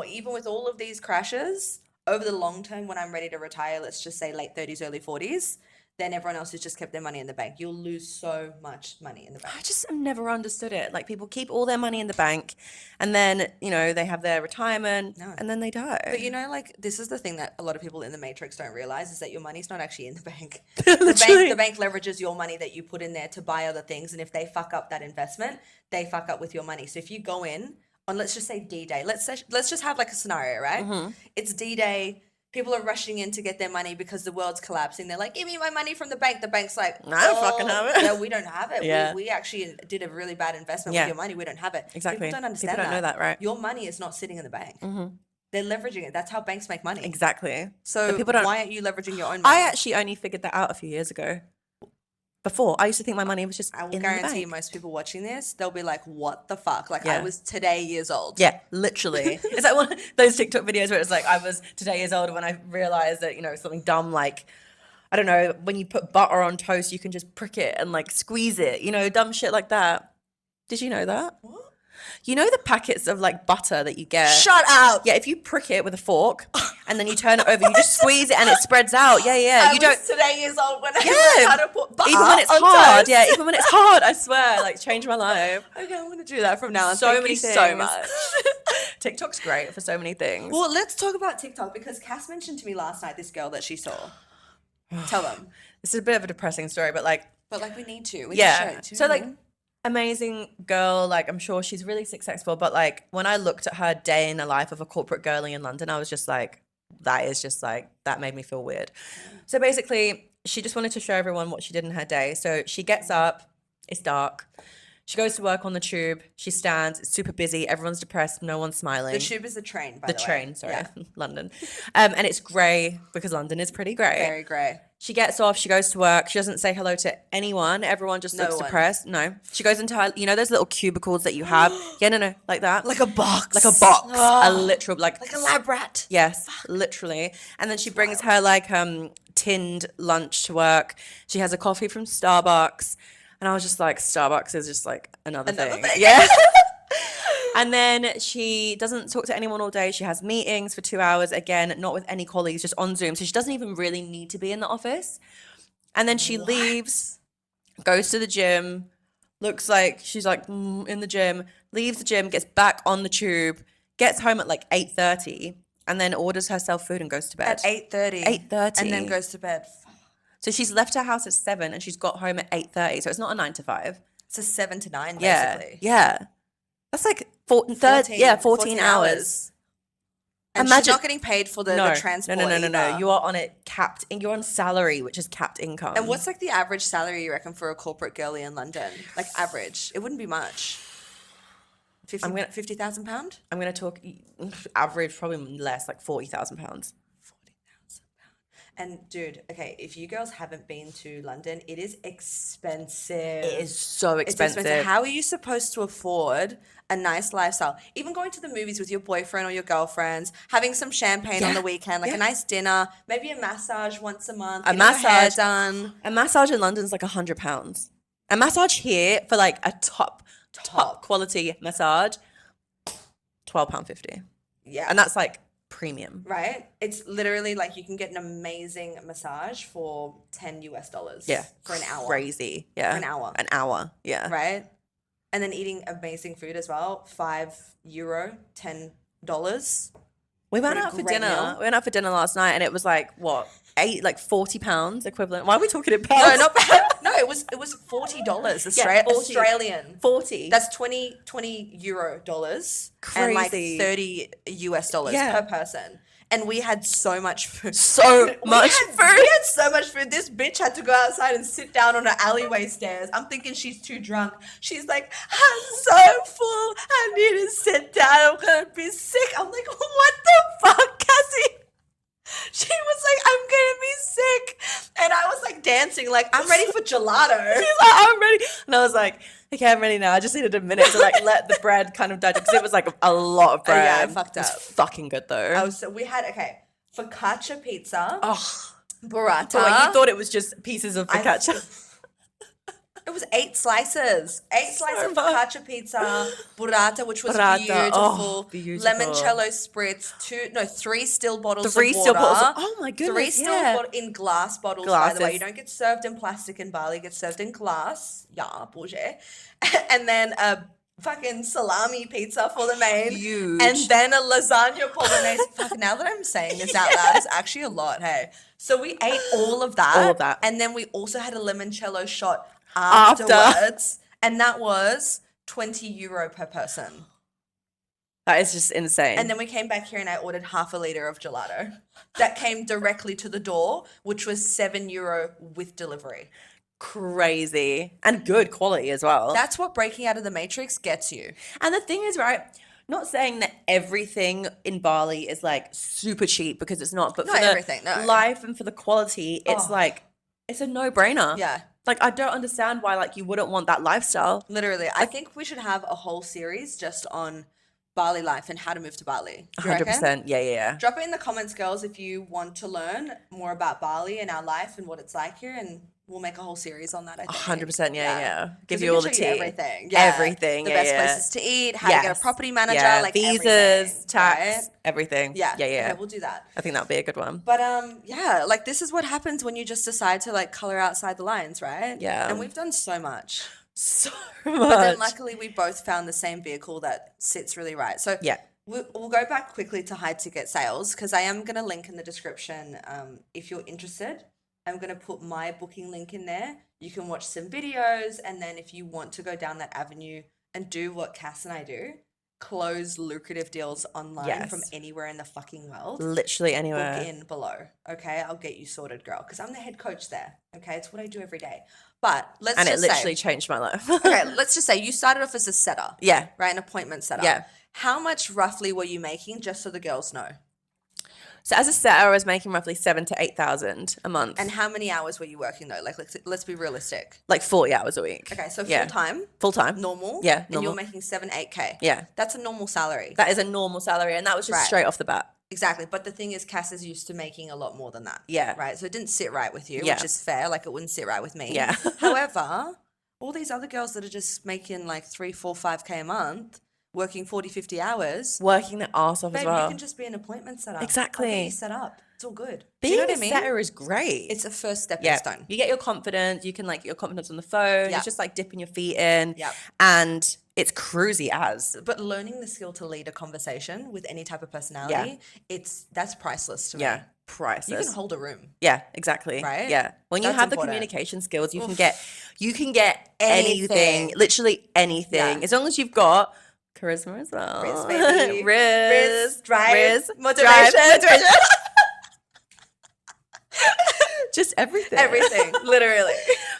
[SPEAKER 2] even with all of these crashes over the long term when I'm ready to retire. Let's just say late 30s, early 40s. Then everyone else has just kept their money in the bank. You'll lose so much money in the bank.
[SPEAKER 1] I just have never understood it. Like, people keep all their money in the bank, and then, you know, they have their retirement, and then they die.
[SPEAKER 2] But you know, like, this is the thing that a lot of people in the Matrix don't realize, is that your money's not actually in the bank. The bank leverages your money that you put in there to buy other things, and if they fuck up that investment, they fuck up with your money. So if you go in on, let's just say D-Day, let's just have like a scenario, right?
[SPEAKER 1] Mm-hmm.
[SPEAKER 2] It's D-Day. People are rushing in to get their money because the world's collapsing. They're like, give me my money from the bank. The bank's like,
[SPEAKER 1] I don't fucking have it.
[SPEAKER 2] Yeah, we don't have it.
[SPEAKER 1] Yeah.
[SPEAKER 2] We actually did a really bad investment with your money. We don't have it.
[SPEAKER 1] Exactly.
[SPEAKER 2] People don't understand
[SPEAKER 1] People don't know that, right?
[SPEAKER 2] Your money is not sitting in the bank. They're leveraging it. That's how banks make money.
[SPEAKER 1] Exactly.
[SPEAKER 2] So
[SPEAKER 1] But people don't.
[SPEAKER 2] why aren't you leveraging your own money?
[SPEAKER 1] I actually only figured that out a few years ago. Before, I used to think my money was just
[SPEAKER 2] I will
[SPEAKER 1] in the
[SPEAKER 2] guarantee
[SPEAKER 1] bank.
[SPEAKER 2] most people watching this, they'll be like, what the fuck? Like, I
[SPEAKER 1] Yeah.
[SPEAKER 2] was today years old.
[SPEAKER 1] Yeah, literally. It's like one of those TikTok videos where it's like, I was today years old when I realized that, you know, something dumb like, I don't know, when you put butter on toast, you can just prick it and like squeeze it, you know, dumb shit like that. Did you know that?
[SPEAKER 2] What?
[SPEAKER 1] You know the packets of like butter that you get?
[SPEAKER 2] Shut up.
[SPEAKER 1] Yeah, if you prick it with a fork and then you turn it over, you just squeeze it and it spreads out. Yeah, yeah.
[SPEAKER 2] I
[SPEAKER 1] You
[SPEAKER 2] was
[SPEAKER 1] don't.
[SPEAKER 2] today years old when I
[SPEAKER 1] Yeah.
[SPEAKER 2] learned how to put butter
[SPEAKER 1] Even when it's
[SPEAKER 2] on
[SPEAKER 1] hard,
[SPEAKER 2] toast.
[SPEAKER 1] yeah. Even when it's hard, I swear, like, changed my life.
[SPEAKER 2] Okay, I'm gonna do that from now on.
[SPEAKER 1] So
[SPEAKER 2] Thank
[SPEAKER 1] many
[SPEAKER 2] you
[SPEAKER 1] things.
[SPEAKER 2] so much.
[SPEAKER 1] TikTok's great for so many things.
[SPEAKER 2] Well, let's talk about TikTok because Cass mentioned to me last night this girl that she saw. Tell them.
[SPEAKER 1] This is a bit of a depressing story, but like,
[SPEAKER 2] But like, we need to. We
[SPEAKER 1] yeah.
[SPEAKER 2] Need to show it to
[SPEAKER 1] So like,
[SPEAKER 2] them.
[SPEAKER 1] amazing girl. Like, I'm sure she's really successful. But like, when I looked at her day in the life of a corporate girlie in London, I was just like, that made me feel weird. So basically, she just wanted to show everyone what she did in her day. So she gets up. It's dark. She goes to work on the tube. She stands. It's super busy. Everyone's depressed. No one's smiling.
[SPEAKER 2] The tube is the train, by the way.
[SPEAKER 1] The train, sorry,
[SPEAKER 2] Yeah.
[SPEAKER 1] London. And it's grey because London is pretty grey.
[SPEAKER 2] Very grey.
[SPEAKER 1] She gets off. She goes to work. She doesn't say hello to anyone. Everyone just
[SPEAKER 2] No
[SPEAKER 1] looks
[SPEAKER 2] one.
[SPEAKER 1] depressed. No. She goes into her, you know, those little cubicles that you have. Yeah, no, like that.
[SPEAKER 2] Like a box.
[SPEAKER 1] Like a box.
[SPEAKER 2] Oh.
[SPEAKER 1] A literal, like
[SPEAKER 2] Like a lab rat.
[SPEAKER 1] yes, literally. And then she brings her like tinned lunch to work. She has a coffee from Starbucks. And I was just like, Starbucks is just like another thing. Yeah. And then she doesn't talk to anyone all day. She has meetings for 2 hours, again, not with any colleagues, just on Zoom. So she doesn't even really need to be in the office. And then she leaves, goes to the gym, looks like she's like in the gym, leaves the gym, gets back on the tube, gets home at like 8:30, and then orders herself food and goes to bed.
[SPEAKER 2] At 8:30.
[SPEAKER 1] 8:30.
[SPEAKER 2] And then goes to bed.
[SPEAKER 1] So she's left her house at 7 and she's got home at 8:30. So it's not a 9 to 5.
[SPEAKER 2] It's a 7 to 9,
[SPEAKER 1] Yeah.
[SPEAKER 2] basically.
[SPEAKER 1] Yeah. That's like 14 hours.
[SPEAKER 2] And
[SPEAKER 1] Imagine-
[SPEAKER 2] she's not getting paid for the transport
[SPEAKER 1] No.
[SPEAKER 2] either.
[SPEAKER 1] You are on it capped. You're on salary, which is capped income.
[SPEAKER 2] And what's like the average salary you reckon for a corporate girlie in London? Like average. It wouldn't be much. 50,000 pound?
[SPEAKER 1] I'm going to talk average, probably less, like £40,000.
[SPEAKER 2] 40,000 pound. And dude, okay, if you girls haven't been to London, it is expensive.
[SPEAKER 1] It is so
[SPEAKER 2] It's
[SPEAKER 1] expensive.
[SPEAKER 2] How are you supposed to afford a nice lifestyle? Even going to the movies with your boyfriend or your girlfriends, having some champagne on the weekend, like a nice dinner, maybe a massage once a month,
[SPEAKER 1] A
[SPEAKER 2] getting your hair
[SPEAKER 1] massage.
[SPEAKER 2] done.
[SPEAKER 1] A massage in London is like £100. A massage here for like a top quality massage, £12.50.
[SPEAKER 2] Yeah.
[SPEAKER 1] And that's like premium.
[SPEAKER 2] Right? It's literally like you can get an amazing massage for $10 US.
[SPEAKER 1] Yeah.
[SPEAKER 2] For an hour.
[SPEAKER 1] Crazy. Yeah.
[SPEAKER 2] For an hour.
[SPEAKER 1] An hour. Yeah.
[SPEAKER 2] Right? And then eating amazing food as well. €5, $10.
[SPEAKER 1] We went
[SPEAKER 2] What a
[SPEAKER 1] out for
[SPEAKER 2] great
[SPEAKER 1] dinner.
[SPEAKER 2] meal.
[SPEAKER 1] We went out for dinner last night and it was like, what? £40 equivalent. Why are we talking in
[SPEAKER 2] No,
[SPEAKER 1] pounds?
[SPEAKER 2] not bad. No, it was $40
[SPEAKER 1] 40.
[SPEAKER 2] Australian.
[SPEAKER 1] 40.
[SPEAKER 2] That's 20 euro dollars and like
[SPEAKER 1] Crazy.
[SPEAKER 2] $30 US
[SPEAKER 1] Yeah.
[SPEAKER 2] per person. and we had so much food.
[SPEAKER 1] We
[SPEAKER 2] had so much food. This bitch had to go outside and sit down on an alleyway stairs. I'm thinking she's too drunk. She's like, I'm so full. I need to sit down. I'm going to be sick. I'm like, what the fuck, Cassie? She was like, I'm gonna be sick. And I was like dancing, like, I'm ready for gelato.
[SPEAKER 1] She's like, I'm ready. And I was like, okay, I'm ready now. I just needed a minute to like let the bread kind of digest, because it was like a lot of bread.
[SPEAKER 2] Yeah, I fucked up.
[SPEAKER 1] It was fucking good though.
[SPEAKER 2] So we had, focaccia pizza.
[SPEAKER 1] Oh,
[SPEAKER 2] Burrata.
[SPEAKER 1] so wait, you thought it was just pieces of focaccia?
[SPEAKER 2] It was 8 slices. 8 slices of
[SPEAKER 1] much.
[SPEAKER 2] focaccia pizza, burrata, which was
[SPEAKER 1] Burrata.
[SPEAKER 2] beautiful.
[SPEAKER 1] Oh, beautiful.
[SPEAKER 2] Limoncello spritz, 3 still bottles
[SPEAKER 1] Three
[SPEAKER 2] of
[SPEAKER 1] still
[SPEAKER 2] water.
[SPEAKER 1] bottles. Oh my goodness,
[SPEAKER 2] 3 still
[SPEAKER 1] yeah.
[SPEAKER 2] in glass bottles, by the way.
[SPEAKER 1] Glasses.
[SPEAKER 2] You don't get served in plastic in Bali. You get served in glass. Yeah, bourget. And then a fucking salami pizza for the main.
[SPEAKER 1] Huge.
[SPEAKER 2] And then a lasagna bolognese. Fuck, now that I'm saying this out loud, it's actually a lot, hey. So we ate all of that.
[SPEAKER 1] All of that.
[SPEAKER 2] And then we also had a limoncello shot
[SPEAKER 1] After.
[SPEAKER 2] afterwards. And that was €20 per person.
[SPEAKER 1] That is just insane.
[SPEAKER 2] And then we came back here and I ordered half a litre of gelato. That came directly to the door, which was €7 with delivery.
[SPEAKER 1] Crazy. And good quality as well.
[SPEAKER 2] That's what breaking out of the matrix gets you.
[SPEAKER 1] And the thing is, right, not saying that everything in Bali is like super cheap, because it's not, but
[SPEAKER 2] Not
[SPEAKER 1] for the
[SPEAKER 2] everything, no.
[SPEAKER 1] life and for the quality, it's like, it's a no-brainer.
[SPEAKER 2] Yeah.
[SPEAKER 1] Like, I don't understand why like you wouldn't want that lifestyle.
[SPEAKER 2] Literally. I think we should have a whole series just on Bali life and how to move to Bali. Do you reckon?
[SPEAKER 1] 100%. Yeah.
[SPEAKER 2] Drop it in the comments, girls, if you want to learn more about Bali and our life and what it's like here, and we'll make a whole series on that, I think.
[SPEAKER 1] 100%. Yeah.
[SPEAKER 2] 'Cause
[SPEAKER 1] Give
[SPEAKER 2] we
[SPEAKER 1] you
[SPEAKER 2] can
[SPEAKER 1] all the
[SPEAKER 2] show you
[SPEAKER 1] tea.
[SPEAKER 2] everything. Yeah.
[SPEAKER 1] Everything.
[SPEAKER 2] The
[SPEAKER 1] Yeah,
[SPEAKER 2] best
[SPEAKER 1] yeah.
[SPEAKER 2] places to eat, how to get a
[SPEAKER 1] Yes.
[SPEAKER 2] property manager,
[SPEAKER 1] Yeah.
[SPEAKER 2] like
[SPEAKER 1] visas,
[SPEAKER 2] everything,
[SPEAKER 1] tax,
[SPEAKER 2] right?
[SPEAKER 1] everything.
[SPEAKER 2] Yeah.
[SPEAKER 1] Yeah.
[SPEAKER 2] Okay, we'll do that.
[SPEAKER 1] I think that would be a good one.
[SPEAKER 2] But yeah, like this is what happens when you just decide to like color outside the lines, right?
[SPEAKER 1] Yeah.
[SPEAKER 2] And we've done so much.
[SPEAKER 1] So
[SPEAKER 2] But then
[SPEAKER 1] much.
[SPEAKER 2] luckily we both found the same vehicle that sits really right. So
[SPEAKER 1] Yeah.
[SPEAKER 2] we'll go back quickly to high ticket sales, because I am going to link in the description if you're interested. I'm going to put my booking link in there. You can watch some videos, and then if you want to go down that avenue and do what Cass and I do, close lucrative deals online from
[SPEAKER 1] Yes.
[SPEAKER 2] anywhere in the fucking world,
[SPEAKER 1] Literally
[SPEAKER 2] book
[SPEAKER 1] anywhere.
[SPEAKER 2] in below. Okay, I'll get you sorted, girl, because I'm the head coach there. Okay, it's what I do every day. But let's
[SPEAKER 1] And it
[SPEAKER 2] just
[SPEAKER 1] literally
[SPEAKER 2] say,
[SPEAKER 1] changed my life.
[SPEAKER 2] okay, let's just say you started off as a setter,
[SPEAKER 1] Yeah.
[SPEAKER 2] right? An appointment setter.
[SPEAKER 1] Yeah.
[SPEAKER 2] How much roughly were you making, just so the girls know?
[SPEAKER 1] So as a setter, I was making roughly 7,000 to 8,000 a month.
[SPEAKER 2] And how many hours were you working though? Like, let's be realistic.
[SPEAKER 1] like 40 hours a week.
[SPEAKER 2] Okay, so
[SPEAKER 1] Yeah.
[SPEAKER 2] full time,
[SPEAKER 1] Full time.
[SPEAKER 2] normal.
[SPEAKER 1] Yeah,
[SPEAKER 2] And you're
[SPEAKER 1] normal.
[SPEAKER 2] making 7-8K.
[SPEAKER 1] Yeah.
[SPEAKER 2] That's a normal salary.
[SPEAKER 1] That is a normal salary, and that was just
[SPEAKER 2] Right.
[SPEAKER 1] straight off the bat.
[SPEAKER 2] Exactly. But the thing is, Cass is used to making a lot more than that.
[SPEAKER 1] Yeah.
[SPEAKER 2] Right. So it didn't sit right with you,
[SPEAKER 1] Yeah.
[SPEAKER 2] which is fair. Like, it wouldn't sit right with me.
[SPEAKER 1] Yeah.
[SPEAKER 2] However, all these other girls that are just making like 3, 4, 5K a month, working 40, 50 hours,
[SPEAKER 1] Working the arse off
[SPEAKER 2] babe,
[SPEAKER 1] as well.
[SPEAKER 2] you can just be an appointment setter.
[SPEAKER 1] Exactly.
[SPEAKER 2] I'll get you set up. It's all good. Do
[SPEAKER 1] Being
[SPEAKER 2] you know what
[SPEAKER 1] a
[SPEAKER 2] I mean?
[SPEAKER 1] setter is great.
[SPEAKER 2] It's a first stepping
[SPEAKER 1] yeah.
[SPEAKER 2] stone.
[SPEAKER 1] You get your confidence. You can like get your confidence on the phone.
[SPEAKER 2] Yeah.
[SPEAKER 1] It's just like dipping your feet in.
[SPEAKER 2] Yep.
[SPEAKER 1] And it's cruisy as.
[SPEAKER 2] But learning the skill to lead a conversation with any type of personality, that's priceless to me.
[SPEAKER 1] Yeah.
[SPEAKER 2] You
[SPEAKER 1] Priceless.
[SPEAKER 2] can hold a room.
[SPEAKER 1] Yeah, exactly.
[SPEAKER 2] Right?
[SPEAKER 1] Yeah. When you
[SPEAKER 2] That's
[SPEAKER 1] have the
[SPEAKER 2] important.
[SPEAKER 1] communication skills, you can get anything,
[SPEAKER 2] Anything.
[SPEAKER 1] literally anything.
[SPEAKER 2] Yeah.
[SPEAKER 1] As long as you've got charisma as well.
[SPEAKER 2] Riz, baby.
[SPEAKER 1] Riz,
[SPEAKER 2] drive, motivation.
[SPEAKER 1] motivation. Just everything.
[SPEAKER 2] Everything, literally.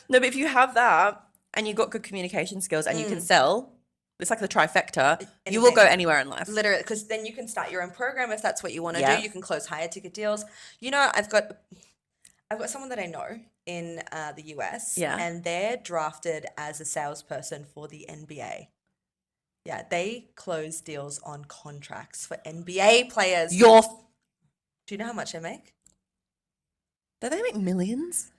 [SPEAKER 1] No, but if you have that and you've got good communication skills and you can sell, it's like the trifecta. You will go
[SPEAKER 2] Anything.
[SPEAKER 1] anywhere in life.
[SPEAKER 2] Literally, because then you can start your own program if that's what you want to
[SPEAKER 1] Yeah.
[SPEAKER 2] do. You can close higher ticket deals. You know, I've got someone that I know in the US,
[SPEAKER 1] Yeah.
[SPEAKER 2] and they're drafted as a salesperson for the NBA. Yeah, they close deals on contracts for NBA players. Do you know how much they make?
[SPEAKER 1] Do they make millions?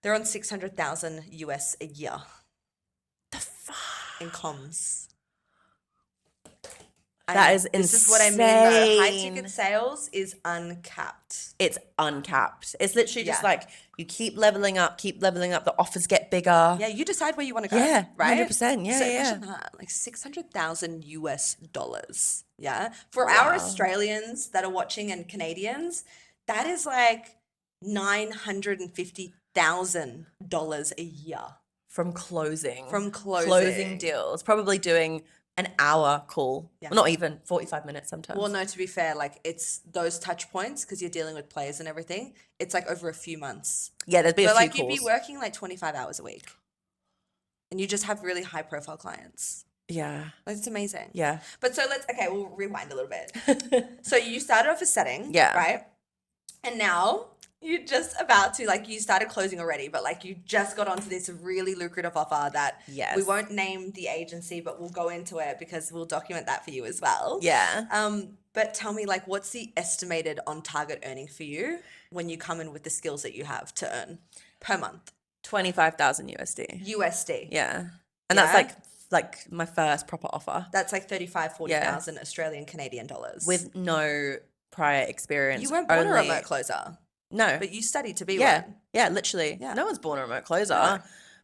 [SPEAKER 2] They're on 600,000 US a year
[SPEAKER 1] The fuck?
[SPEAKER 2] in comms.
[SPEAKER 1] That is
[SPEAKER 2] This is what I mean, though. High
[SPEAKER 1] insane.
[SPEAKER 2] ticket sales is uncapped.
[SPEAKER 1] It's uncapped. It's literally just
[SPEAKER 2] Yeah.
[SPEAKER 1] like you keep leveling up, the offers get bigger.
[SPEAKER 2] Yeah, you decide where you want to go.
[SPEAKER 1] Yeah,
[SPEAKER 2] right?
[SPEAKER 1] 100%. Yeah,
[SPEAKER 2] so
[SPEAKER 1] yeah.
[SPEAKER 2] imagine that, like 600,000 US dollars. Yeah, for our
[SPEAKER 1] Wow.
[SPEAKER 2] Australians that are watching and Canadians, that is like $950,000 a year
[SPEAKER 1] From closing.
[SPEAKER 2] from closing.
[SPEAKER 1] Closing deals. Probably doing an hour call.
[SPEAKER 2] Yeah.
[SPEAKER 1] Well, not even 45 minutes sometimes.
[SPEAKER 2] Well, no, to be fair, like it's those touch points because you're dealing with players and everything. It's like over a few months.
[SPEAKER 1] Yeah, there'd be
[SPEAKER 2] But
[SPEAKER 1] a few
[SPEAKER 2] like you'd
[SPEAKER 1] calls.
[SPEAKER 2] be working like 25 hours a week, and you just have really high profile clients.
[SPEAKER 1] Yeah.
[SPEAKER 2] Like, it's amazing.
[SPEAKER 1] Yeah.
[SPEAKER 2] But so we'll rewind a little bit. So you started off as setting,
[SPEAKER 1] Yeah.
[SPEAKER 2] right? And now you're just about to, like, you started closing already, but like you just got onto this really lucrative offer that
[SPEAKER 1] Yes.
[SPEAKER 2] we won't name the agency, but we'll go into it because we'll document that for you as well.
[SPEAKER 1] Yeah.
[SPEAKER 2] But tell me, like, what's the estimated on target earning for you when you come in with the skills that you have to earn per month?
[SPEAKER 1] 25,000 USD.
[SPEAKER 2] USD.
[SPEAKER 1] Yeah. And that's like my first proper offer
[SPEAKER 2] That's like 40,000 Australian Canadian dollars.
[SPEAKER 1] with no prior experience.
[SPEAKER 2] You weren't born a
[SPEAKER 1] only-
[SPEAKER 2] remote closer,
[SPEAKER 1] No.
[SPEAKER 2] but you studied to be
[SPEAKER 1] Yeah.
[SPEAKER 2] one.
[SPEAKER 1] Yeah, literally.
[SPEAKER 2] Yeah.
[SPEAKER 1] No one's born a remote closer.
[SPEAKER 2] No.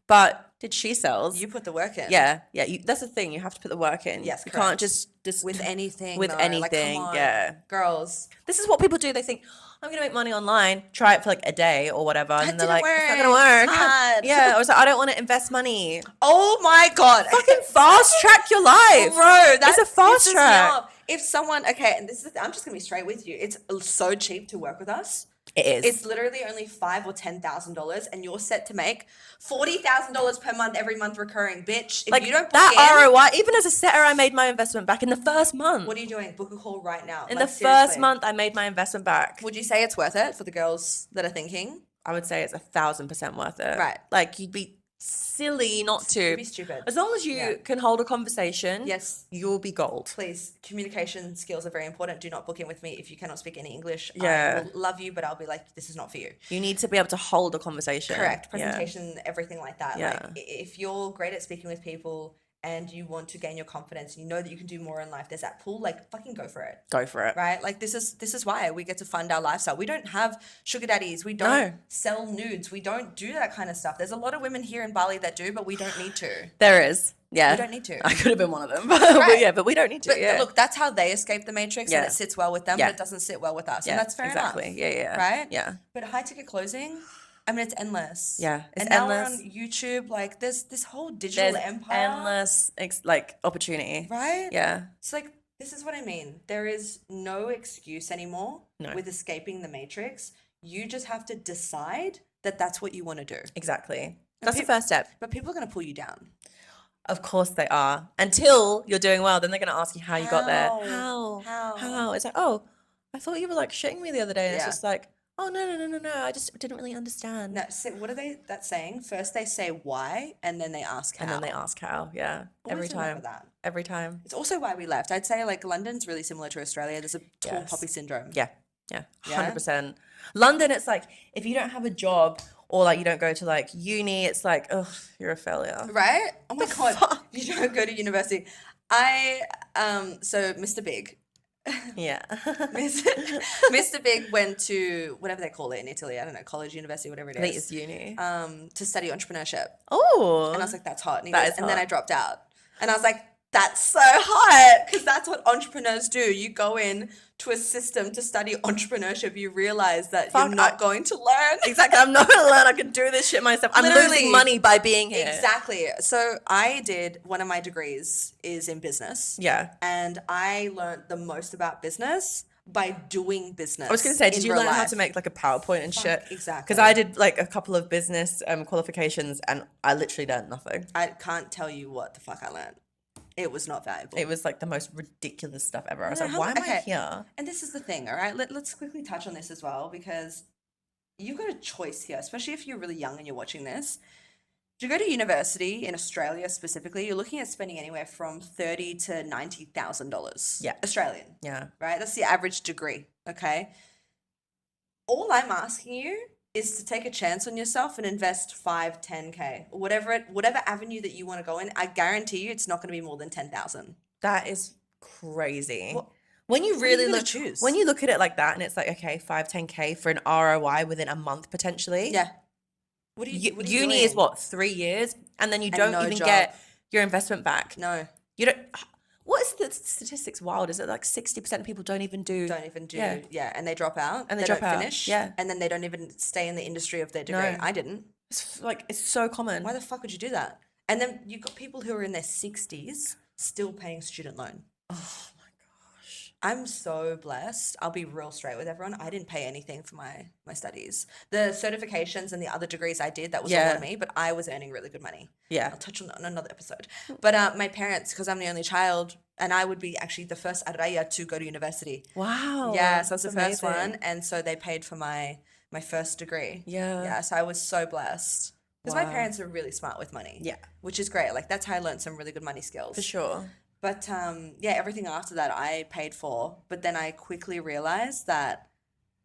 [SPEAKER 1] But did she sells?
[SPEAKER 2] You put the work in.
[SPEAKER 1] Yeah. That's the thing. You have to put the work in.
[SPEAKER 2] Yes,
[SPEAKER 1] You can't
[SPEAKER 2] correct.
[SPEAKER 1] just
[SPEAKER 2] With anything.
[SPEAKER 1] with
[SPEAKER 2] though.
[SPEAKER 1] anything.
[SPEAKER 2] Like, come on,
[SPEAKER 1] yeah.
[SPEAKER 2] girls.
[SPEAKER 1] This is what people do. They think, I'm going to make money online, try it for like a day or whatever. And
[SPEAKER 2] That
[SPEAKER 1] then they're
[SPEAKER 2] didn't
[SPEAKER 1] like, it's not
[SPEAKER 2] work.
[SPEAKER 1] going to work.
[SPEAKER 2] It's hard.
[SPEAKER 1] Yeah. I was like, I don't want to invest money.
[SPEAKER 2] Oh my God.
[SPEAKER 1] Fucking fast track your life.
[SPEAKER 2] Bro, that's
[SPEAKER 1] a fast
[SPEAKER 2] pisses me
[SPEAKER 1] track.
[SPEAKER 2] off. If someone, okay, and this is, I'm just gonna be straight with you. It's so cheap to work with us.
[SPEAKER 1] It is.
[SPEAKER 2] It's literally only $5,000 or $10,000, and you're set to make $40,000 per month every month recurring, bitch. If
[SPEAKER 1] like
[SPEAKER 2] you don't book
[SPEAKER 1] that
[SPEAKER 2] in,
[SPEAKER 1] ROI, even as a setter, I made my investment back in the first month.
[SPEAKER 2] what are you doing? Book a call right now.
[SPEAKER 1] In
[SPEAKER 2] Like,
[SPEAKER 1] the first
[SPEAKER 2] seriously.
[SPEAKER 1] month, I made my investment back.
[SPEAKER 2] Would you say it's worth it for the girls that are thinking?
[SPEAKER 1] I would say it's 1,000% worth it.
[SPEAKER 2] Right.
[SPEAKER 1] Like you'd be silly not to.
[SPEAKER 2] You'd be stupid.
[SPEAKER 1] As long as you
[SPEAKER 2] Yeah.
[SPEAKER 1] can hold a conversation,
[SPEAKER 2] Yes.
[SPEAKER 1] you'll be gold.
[SPEAKER 2] Please, communication skills are very important. Do not book in with me if you cannot speak any English.
[SPEAKER 1] Yeah.
[SPEAKER 2] I will love you, but I'll be like, this is not for you.
[SPEAKER 1] You need to be able to hold a conversation.
[SPEAKER 2] Correct.
[SPEAKER 1] Yeah.
[SPEAKER 2] Presentation, everything like that.
[SPEAKER 1] Yeah.
[SPEAKER 2] Like, if you're great at speaking with people and you want to gain your confidence, you know that you can do more in life, there's that pool, like, fucking go for it.
[SPEAKER 1] Go for it.
[SPEAKER 2] Right? Like, this is why we get to fund our lifestyle. We don't have sugar daddies. We don't
[SPEAKER 1] No.
[SPEAKER 2] sell nudes. We don't do that kind of stuff. There's a lot of women here in Bali that do, but we don't need to.
[SPEAKER 1] There is. Yeah.
[SPEAKER 2] We don't need to.
[SPEAKER 1] I could have been one of them.
[SPEAKER 2] Right.
[SPEAKER 1] But we don't need to.
[SPEAKER 2] But
[SPEAKER 1] yeah.
[SPEAKER 2] look, that's how they escape the matrix, and
[SPEAKER 1] Yeah.
[SPEAKER 2] it sits well with them,
[SPEAKER 1] Yeah.
[SPEAKER 2] but it doesn't sit well with us.
[SPEAKER 1] yeah,
[SPEAKER 2] And that's fair
[SPEAKER 1] exactly.
[SPEAKER 2] enough.
[SPEAKER 1] Yeah.
[SPEAKER 2] Right?
[SPEAKER 1] Yeah.
[SPEAKER 2] But high ticket closing, I mean, it's endless.
[SPEAKER 1] Yeah, it's
[SPEAKER 2] and now
[SPEAKER 1] endless.
[SPEAKER 2] we're on YouTube. Like, there's this whole digital
[SPEAKER 1] There's
[SPEAKER 2] empire.
[SPEAKER 1] endless like opportunity.
[SPEAKER 2] Right?
[SPEAKER 1] Yeah.
[SPEAKER 2] It's like, this is what I mean. There is no excuse anymore
[SPEAKER 1] No.
[SPEAKER 2] with escaping the matrix. You just have to decide that that's what you want to do.
[SPEAKER 1] Exactly. That's the
[SPEAKER 2] peop-
[SPEAKER 1] first step.
[SPEAKER 2] But people are going to pull you down.
[SPEAKER 1] Of course they are. Until you're doing well, then they're going to ask you how you got there.
[SPEAKER 2] How?
[SPEAKER 1] How? It's like, oh, I thought you were like shitting me the other day. And
[SPEAKER 2] Yeah.
[SPEAKER 1] it's just like, oh, no. I just didn't really understand.
[SPEAKER 2] No, so what are that saying? First they say why, and then they ask how.
[SPEAKER 1] And then they ask how. Yeah. Every
[SPEAKER 2] Always remember
[SPEAKER 1] time.
[SPEAKER 2] that.
[SPEAKER 1] Every time.
[SPEAKER 2] It's also why we left. I'd say, like, London's really similar to Australia. There's a tall
[SPEAKER 1] Yes.
[SPEAKER 2] poppy syndrome.
[SPEAKER 1] Yeah. Yeah.
[SPEAKER 2] Yeah?
[SPEAKER 1] 100%. London, it's like, if you don't have a job or like you don't go to like uni, it's like, oh, you're a failure.
[SPEAKER 2] Right? Oh my God. You don't go to university. So Mr. Big.
[SPEAKER 1] Yeah.
[SPEAKER 2] Mr. Big went to whatever they call it in Italy. I don't know, college, university, whatever it
[SPEAKER 1] I think
[SPEAKER 2] is.
[SPEAKER 1] it's uni.
[SPEAKER 2] To study entrepreneurship.
[SPEAKER 1] Oh.
[SPEAKER 2] And I was like, that's hot. And, he
[SPEAKER 1] That
[SPEAKER 2] goes,
[SPEAKER 1] is
[SPEAKER 2] and then I
[SPEAKER 1] hot.
[SPEAKER 2] dropped out. And I was like, that's so hot. Because that's what entrepreneurs do. You go in to a system to study entrepreneurship. You realize that
[SPEAKER 1] Fuck,
[SPEAKER 2] you're not
[SPEAKER 1] I-
[SPEAKER 2] going to learn.
[SPEAKER 1] Exactly. I'm not going to learn. I can do this shit myself. I'm
[SPEAKER 2] Literally.
[SPEAKER 1] losing money by being here.
[SPEAKER 2] Exactly. So I did, one of my degrees is in business.
[SPEAKER 1] Yeah.
[SPEAKER 2] And I learned the most about business by doing business.
[SPEAKER 1] I was going to say, did
[SPEAKER 2] in
[SPEAKER 1] you
[SPEAKER 2] real
[SPEAKER 1] learn how
[SPEAKER 2] life.
[SPEAKER 1] to make like a PowerPoint and shit?
[SPEAKER 2] exactly.
[SPEAKER 1] Because I did like a couple of business qualifications and I literally learned nothing.
[SPEAKER 2] I can't tell you what the fuck I learned. It was not valuable.
[SPEAKER 1] It was like the most ridiculous stuff ever. I was
[SPEAKER 2] No,
[SPEAKER 1] like,
[SPEAKER 2] how-
[SPEAKER 1] why am I
[SPEAKER 2] okay.
[SPEAKER 1] here?
[SPEAKER 2] And this is the thing, all right? Let's quickly touch on this as well, because you've got a choice here, especially if you're really young and you're watching this. To go to university in Australia specifically, you're looking at spending anywhere from $30,000 to $90,000.
[SPEAKER 1] Yeah.
[SPEAKER 2] Australian,
[SPEAKER 1] Yeah.
[SPEAKER 2] right? That's the average degree, okay? All I'm asking you is to take a chance on yourself and invest 5, 10K, or whatever avenue that you want to go in. I guarantee you it's not going to be more than 10,000.
[SPEAKER 1] That is crazy.
[SPEAKER 2] What-
[SPEAKER 1] When you
[SPEAKER 2] are you
[SPEAKER 1] really
[SPEAKER 2] gonna
[SPEAKER 1] look,
[SPEAKER 2] choose?
[SPEAKER 1] when you look at it like that and it's like, okay, 5, 10K for an ROI within a month potentially.
[SPEAKER 2] Yeah. What are you
[SPEAKER 1] Uni is
[SPEAKER 2] doing?
[SPEAKER 1] what, 3 years? And then you
[SPEAKER 2] And
[SPEAKER 1] don't
[SPEAKER 2] no
[SPEAKER 1] even
[SPEAKER 2] job.
[SPEAKER 1] get your investment back.
[SPEAKER 2] No.
[SPEAKER 1] You don't. What is the statistics wild? Is it like 60% of people don't even do?
[SPEAKER 2] Don't even do
[SPEAKER 1] Yeah.
[SPEAKER 2] and they drop out
[SPEAKER 1] And they
[SPEAKER 2] don't
[SPEAKER 1] drop out,
[SPEAKER 2] finish
[SPEAKER 1] yeah.
[SPEAKER 2] and then they don't even stay in the industry of their degree.
[SPEAKER 1] No.
[SPEAKER 2] I didn't.
[SPEAKER 1] It's like it's so common.
[SPEAKER 2] Why the fuck would you do that? And then you've got people who are in their 60s still paying student loan.
[SPEAKER 1] Oh my gosh.
[SPEAKER 2] I'm so blessed. I'll be real straight with everyone. I didn't pay anything for my studies. The certifications and the other degrees I did, that was all
[SPEAKER 1] Yeah.
[SPEAKER 2] on me, but I was earning really good money.
[SPEAKER 1] Yeah.
[SPEAKER 2] I'll touch on that on another episode. But my parents, because I'm the only child, and I would be actually the first Araya to go to university.
[SPEAKER 1] Wow.
[SPEAKER 2] Yeah, so I was the
[SPEAKER 1] that's
[SPEAKER 2] first one,
[SPEAKER 1] amazing.
[SPEAKER 2] and so they paid for my first degree.
[SPEAKER 1] Yeah.
[SPEAKER 2] Yeah, so I was so blessed. Because my
[SPEAKER 1] Wow.
[SPEAKER 2] parents are really smart with money.
[SPEAKER 1] Yeah.
[SPEAKER 2] Which is great. Like, that's how I learned some really good money skills.
[SPEAKER 1] For sure.
[SPEAKER 2] But yeah, everything after that I paid for. But then I quickly realized that,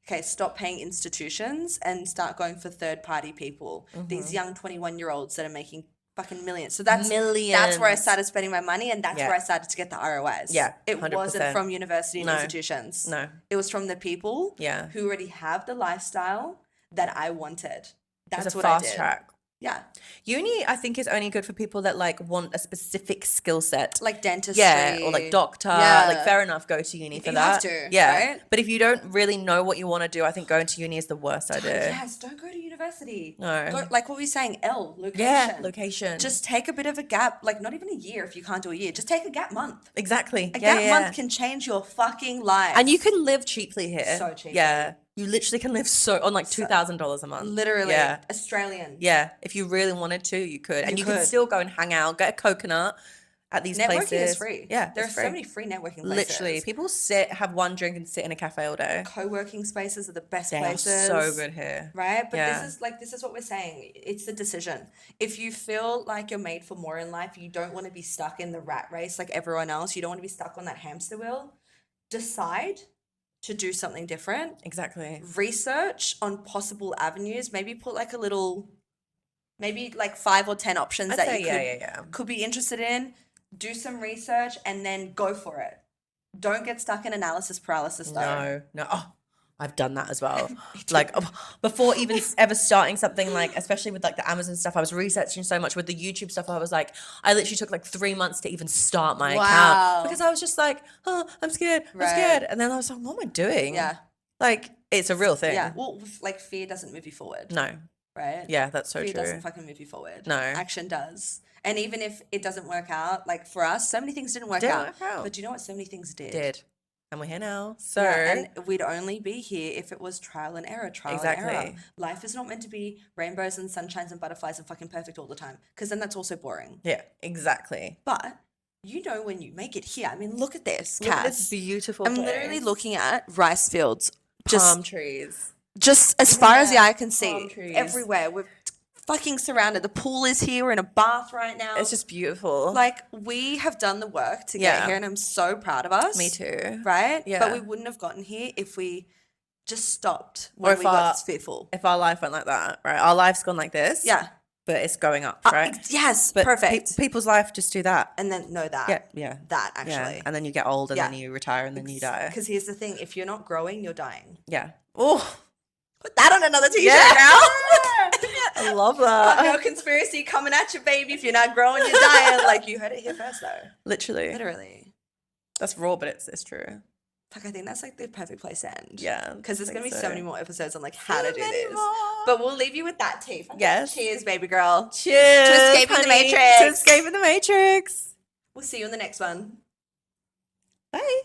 [SPEAKER 2] okay, stop paying institutions and start going for third-party people. These young 21-year-olds that are making fucking millions. So that's where I
[SPEAKER 1] Millions.
[SPEAKER 2] started spending my money, and that's
[SPEAKER 1] Yeah.
[SPEAKER 2] where I started to get the ROIs.
[SPEAKER 1] Yeah,
[SPEAKER 2] It
[SPEAKER 1] 100%.
[SPEAKER 2] wasn't from university and
[SPEAKER 1] No.
[SPEAKER 2] institutions.
[SPEAKER 1] No.
[SPEAKER 2] It was from the people
[SPEAKER 1] Yeah.
[SPEAKER 2] who already have the lifestyle that I wanted. That's
[SPEAKER 1] It's a
[SPEAKER 2] what I
[SPEAKER 1] fast
[SPEAKER 2] did.
[SPEAKER 1] track.
[SPEAKER 2] Yeah.
[SPEAKER 1] Uni, I think, is only good for people that like want a specific skill set.
[SPEAKER 2] Like dentistry.
[SPEAKER 1] Yeah, or like doctor.
[SPEAKER 2] Yeah.
[SPEAKER 1] Like, fair enough, go to uni for
[SPEAKER 2] You
[SPEAKER 1] that.
[SPEAKER 2] have to,
[SPEAKER 1] yeah.
[SPEAKER 2] right?
[SPEAKER 1] But if you don't really know what you want to do, I think going to uni is the worst idea.
[SPEAKER 2] Yes, don't go to university.
[SPEAKER 1] No.
[SPEAKER 2] Go, like what we were saying, location.
[SPEAKER 1] Yeah, location.
[SPEAKER 2] Just take a bit of a gap, like not even a year if you can't do a year. Just take a gap month.
[SPEAKER 1] exactly.
[SPEAKER 2] A
[SPEAKER 1] yeah,
[SPEAKER 2] gap
[SPEAKER 1] yeah.
[SPEAKER 2] month can change your fucking life.
[SPEAKER 1] And you can live cheaply here.
[SPEAKER 2] So cheaply.
[SPEAKER 1] Yeah. You literally can live on like $2,000 a month.
[SPEAKER 2] literally
[SPEAKER 1] Yeah.
[SPEAKER 2] Australian.
[SPEAKER 1] Yeah. If you really wanted to, you could. And
[SPEAKER 2] You
[SPEAKER 1] you can
[SPEAKER 2] could.
[SPEAKER 1] still go and hang out, get a coconut at these
[SPEAKER 2] Networking
[SPEAKER 1] places.
[SPEAKER 2] is free.
[SPEAKER 1] Yeah.
[SPEAKER 2] There are
[SPEAKER 1] it's
[SPEAKER 2] so
[SPEAKER 1] free.
[SPEAKER 2] many free networking places.
[SPEAKER 1] Literally. People have one drink and sit in a cafe all day.
[SPEAKER 2] Co-working spaces are the best
[SPEAKER 1] They are
[SPEAKER 2] places.
[SPEAKER 1] so good here.
[SPEAKER 2] Right? But
[SPEAKER 1] Yeah.
[SPEAKER 2] this is what we're saying. It's the decision. If you feel like you're made for more in life, you don't want to be stuck in the rat race like everyone else. You don't want to be stuck on that hamster wheel. Decide to do something different.
[SPEAKER 1] Exactly.
[SPEAKER 2] Research on possible avenues. Maybe put like maybe like 5 or 10 options
[SPEAKER 1] I'd
[SPEAKER 2] that
[SPEAKER 1] say,
[SPEAKER 2] you
[SPEAKER 1] yeah.
[SPEAKER 2] could be interested in. Do some research and then go for it. Don't get stuck in analysis paralysis though.
[SPEAKER 1] No. Oh, I've done that as well. Like before even ever starting something, like especially with like the Amazon stuff, I was researching so much. With the YouTube stuff, I was like, I literally took like 3 months to even start my
[SPEAKER 2] Wow.
[SPEAKER 1] account because I was just like, oh, I'm scared.
[SPEAKER 2] Right.
[SPEAKER 1] I'm scared. And then I was like, what am I doing?
[SPEAKER 2] Yeah.
[SPEAKER 1] Like it's a real thing.
[SPEAKER 2] Yeah. Well, like fear doesn't move you forward.
[SPEAKER 1] No.
[SPEAKER 2] Right?
[SPEAKER 1] Yeah, that's so
[SPEAKER 2] Fear
[SPEAKER 1] true.
[SPEAKER 2] doesn't fucking move you forward.
[SPEAKER 1] No.
[SPEAKER 2] Action does. And even if it doesn't work out, like for us, so many things didn't work
[SPEAKER 1] Didn't
[SPEAKER 2] out.
[SPEAKER 1] work out.
[SPEAKER 2] But do you know what? So many things did.
[SPEAKER 1] Did. And we're here now. So
[SPEAKER 2] Yeah, and we'd only be here if it was trial and error, trial and error.
[SPEAKER 1] Exactly.
[SPEAKER 2] Life is not meant to be rainbows and sunshines and butterflies and fucking perfect all the time, because then that's also boring.
[SPEAKER 1] yeah, exactly.
[SPEAKER 2] But you know when you make it here, I mean, look at this,
[SPEAKER 1] Look at
[SPEAKER 2] Cass.
[SPEAKER 1] this beautiful
[SPEAKER 2] I'm
[SPEAKER 1] place.
[SPEAKER 2] literally looking at rice fields,
[SPEAKER 1] palm trees.
[SPEAKER 2] just as far as the eye can
[SPEAKER 1] palm
[SPEAKER 2] see,
[SPEAKER 1] trees.
[SPEAKER 2] everywhere. We're fucking surrounded. The pool is here. We're in a bath right now.
[SPEAKER 1] It's just beautiful.
[SPEAKER 2] like we have done the work to get
[SPEAKER 1] Yeah.
[SPEAKER 2] here, and I'm so proud of us.
[SPEAKER 1] Me too.
[SPEAKER 2] Right?
[SPEAKER 1] Yeah.
[SPEAKER 2] But we wouldn't have gotten here if we just stopped
[SPEAKER 1] Or
[SPEAKER 2] when
[SPEAKER 1] if
[SPEAKER 2] we got
[SPEAKER 1] our-
[SPEAKER 2] fearful.
[SPEAKER 1] If our life went like that, right? Our life's gone like this.
[SPEAKER 2] Yeah.
[SPEAKER 1] But it's going up, right?
[SPEAKER 2] Yes.
[SPEAKER 1] But
[SPEAKER 2] perfect.
[SPEAKER 1] people's life just do that.
[SPEAKER 2] And then know that.
[SPEAKER 1] Yeah.
[SPEAKER 2] That
[SPEAKER 1] Yeah.
[SPEAKER 2] actually.
[SPEAKER 1] And then you get old and
[SPEAKER 2] Yeah.
[SPEAKER 1] then you retire and then you die.
[SPEAKER 2] Because here's the thing: if you're not growing, you're dying.
[SPEAKER 1] Yeah. Oh,
[SPEAKER 2] Put that on another t-shirt
[SPEAKER 1] Yeah.
[SPEAKER 2] now.
[SPEAKER 1] I love that.
[SPEAKER 2] No conspiracy coming at you, baby. If you're not growing, you're dying. Like you heard it here first, though.
[SPEAKER 1] Literally.
[SPEAKER 2] Literally.
[SPEAKER 1] That's raw, but it's true.
[SPEAKER 2] Fuck, I think that's like the perfect place to end.
[SPEAKER 1] Yeah.
[SPEAKER 2] Because there's
[SPEAKER 1] I
[SPEAKER 2] gonna be
[SPEAKER 1] think
[SPEAKER 2] so many more episodes on like how
[SPEAKER 1] So
[SPEAKER 2] to do
[SPEAKER 1] many
[SPEAKER 2] this.
[SPEAKER 1] more.
[SPEAKER 2] But we'll leave you with that tea. Fucking
[SPEAKER 1] Yes.
[SPEAKER 2] Cheers, baby girl.
[SPEAKER 1] Cheers.
[SPEAKER 2] To escaping the
[SPEAKER 1] honey.
[SPEAKER 2] Matrix.
[SPEAKER 1] To escaping the Matrix.
[SPEAKER 2] We'll see you in the next one.
[SPEAKER 1] Bye.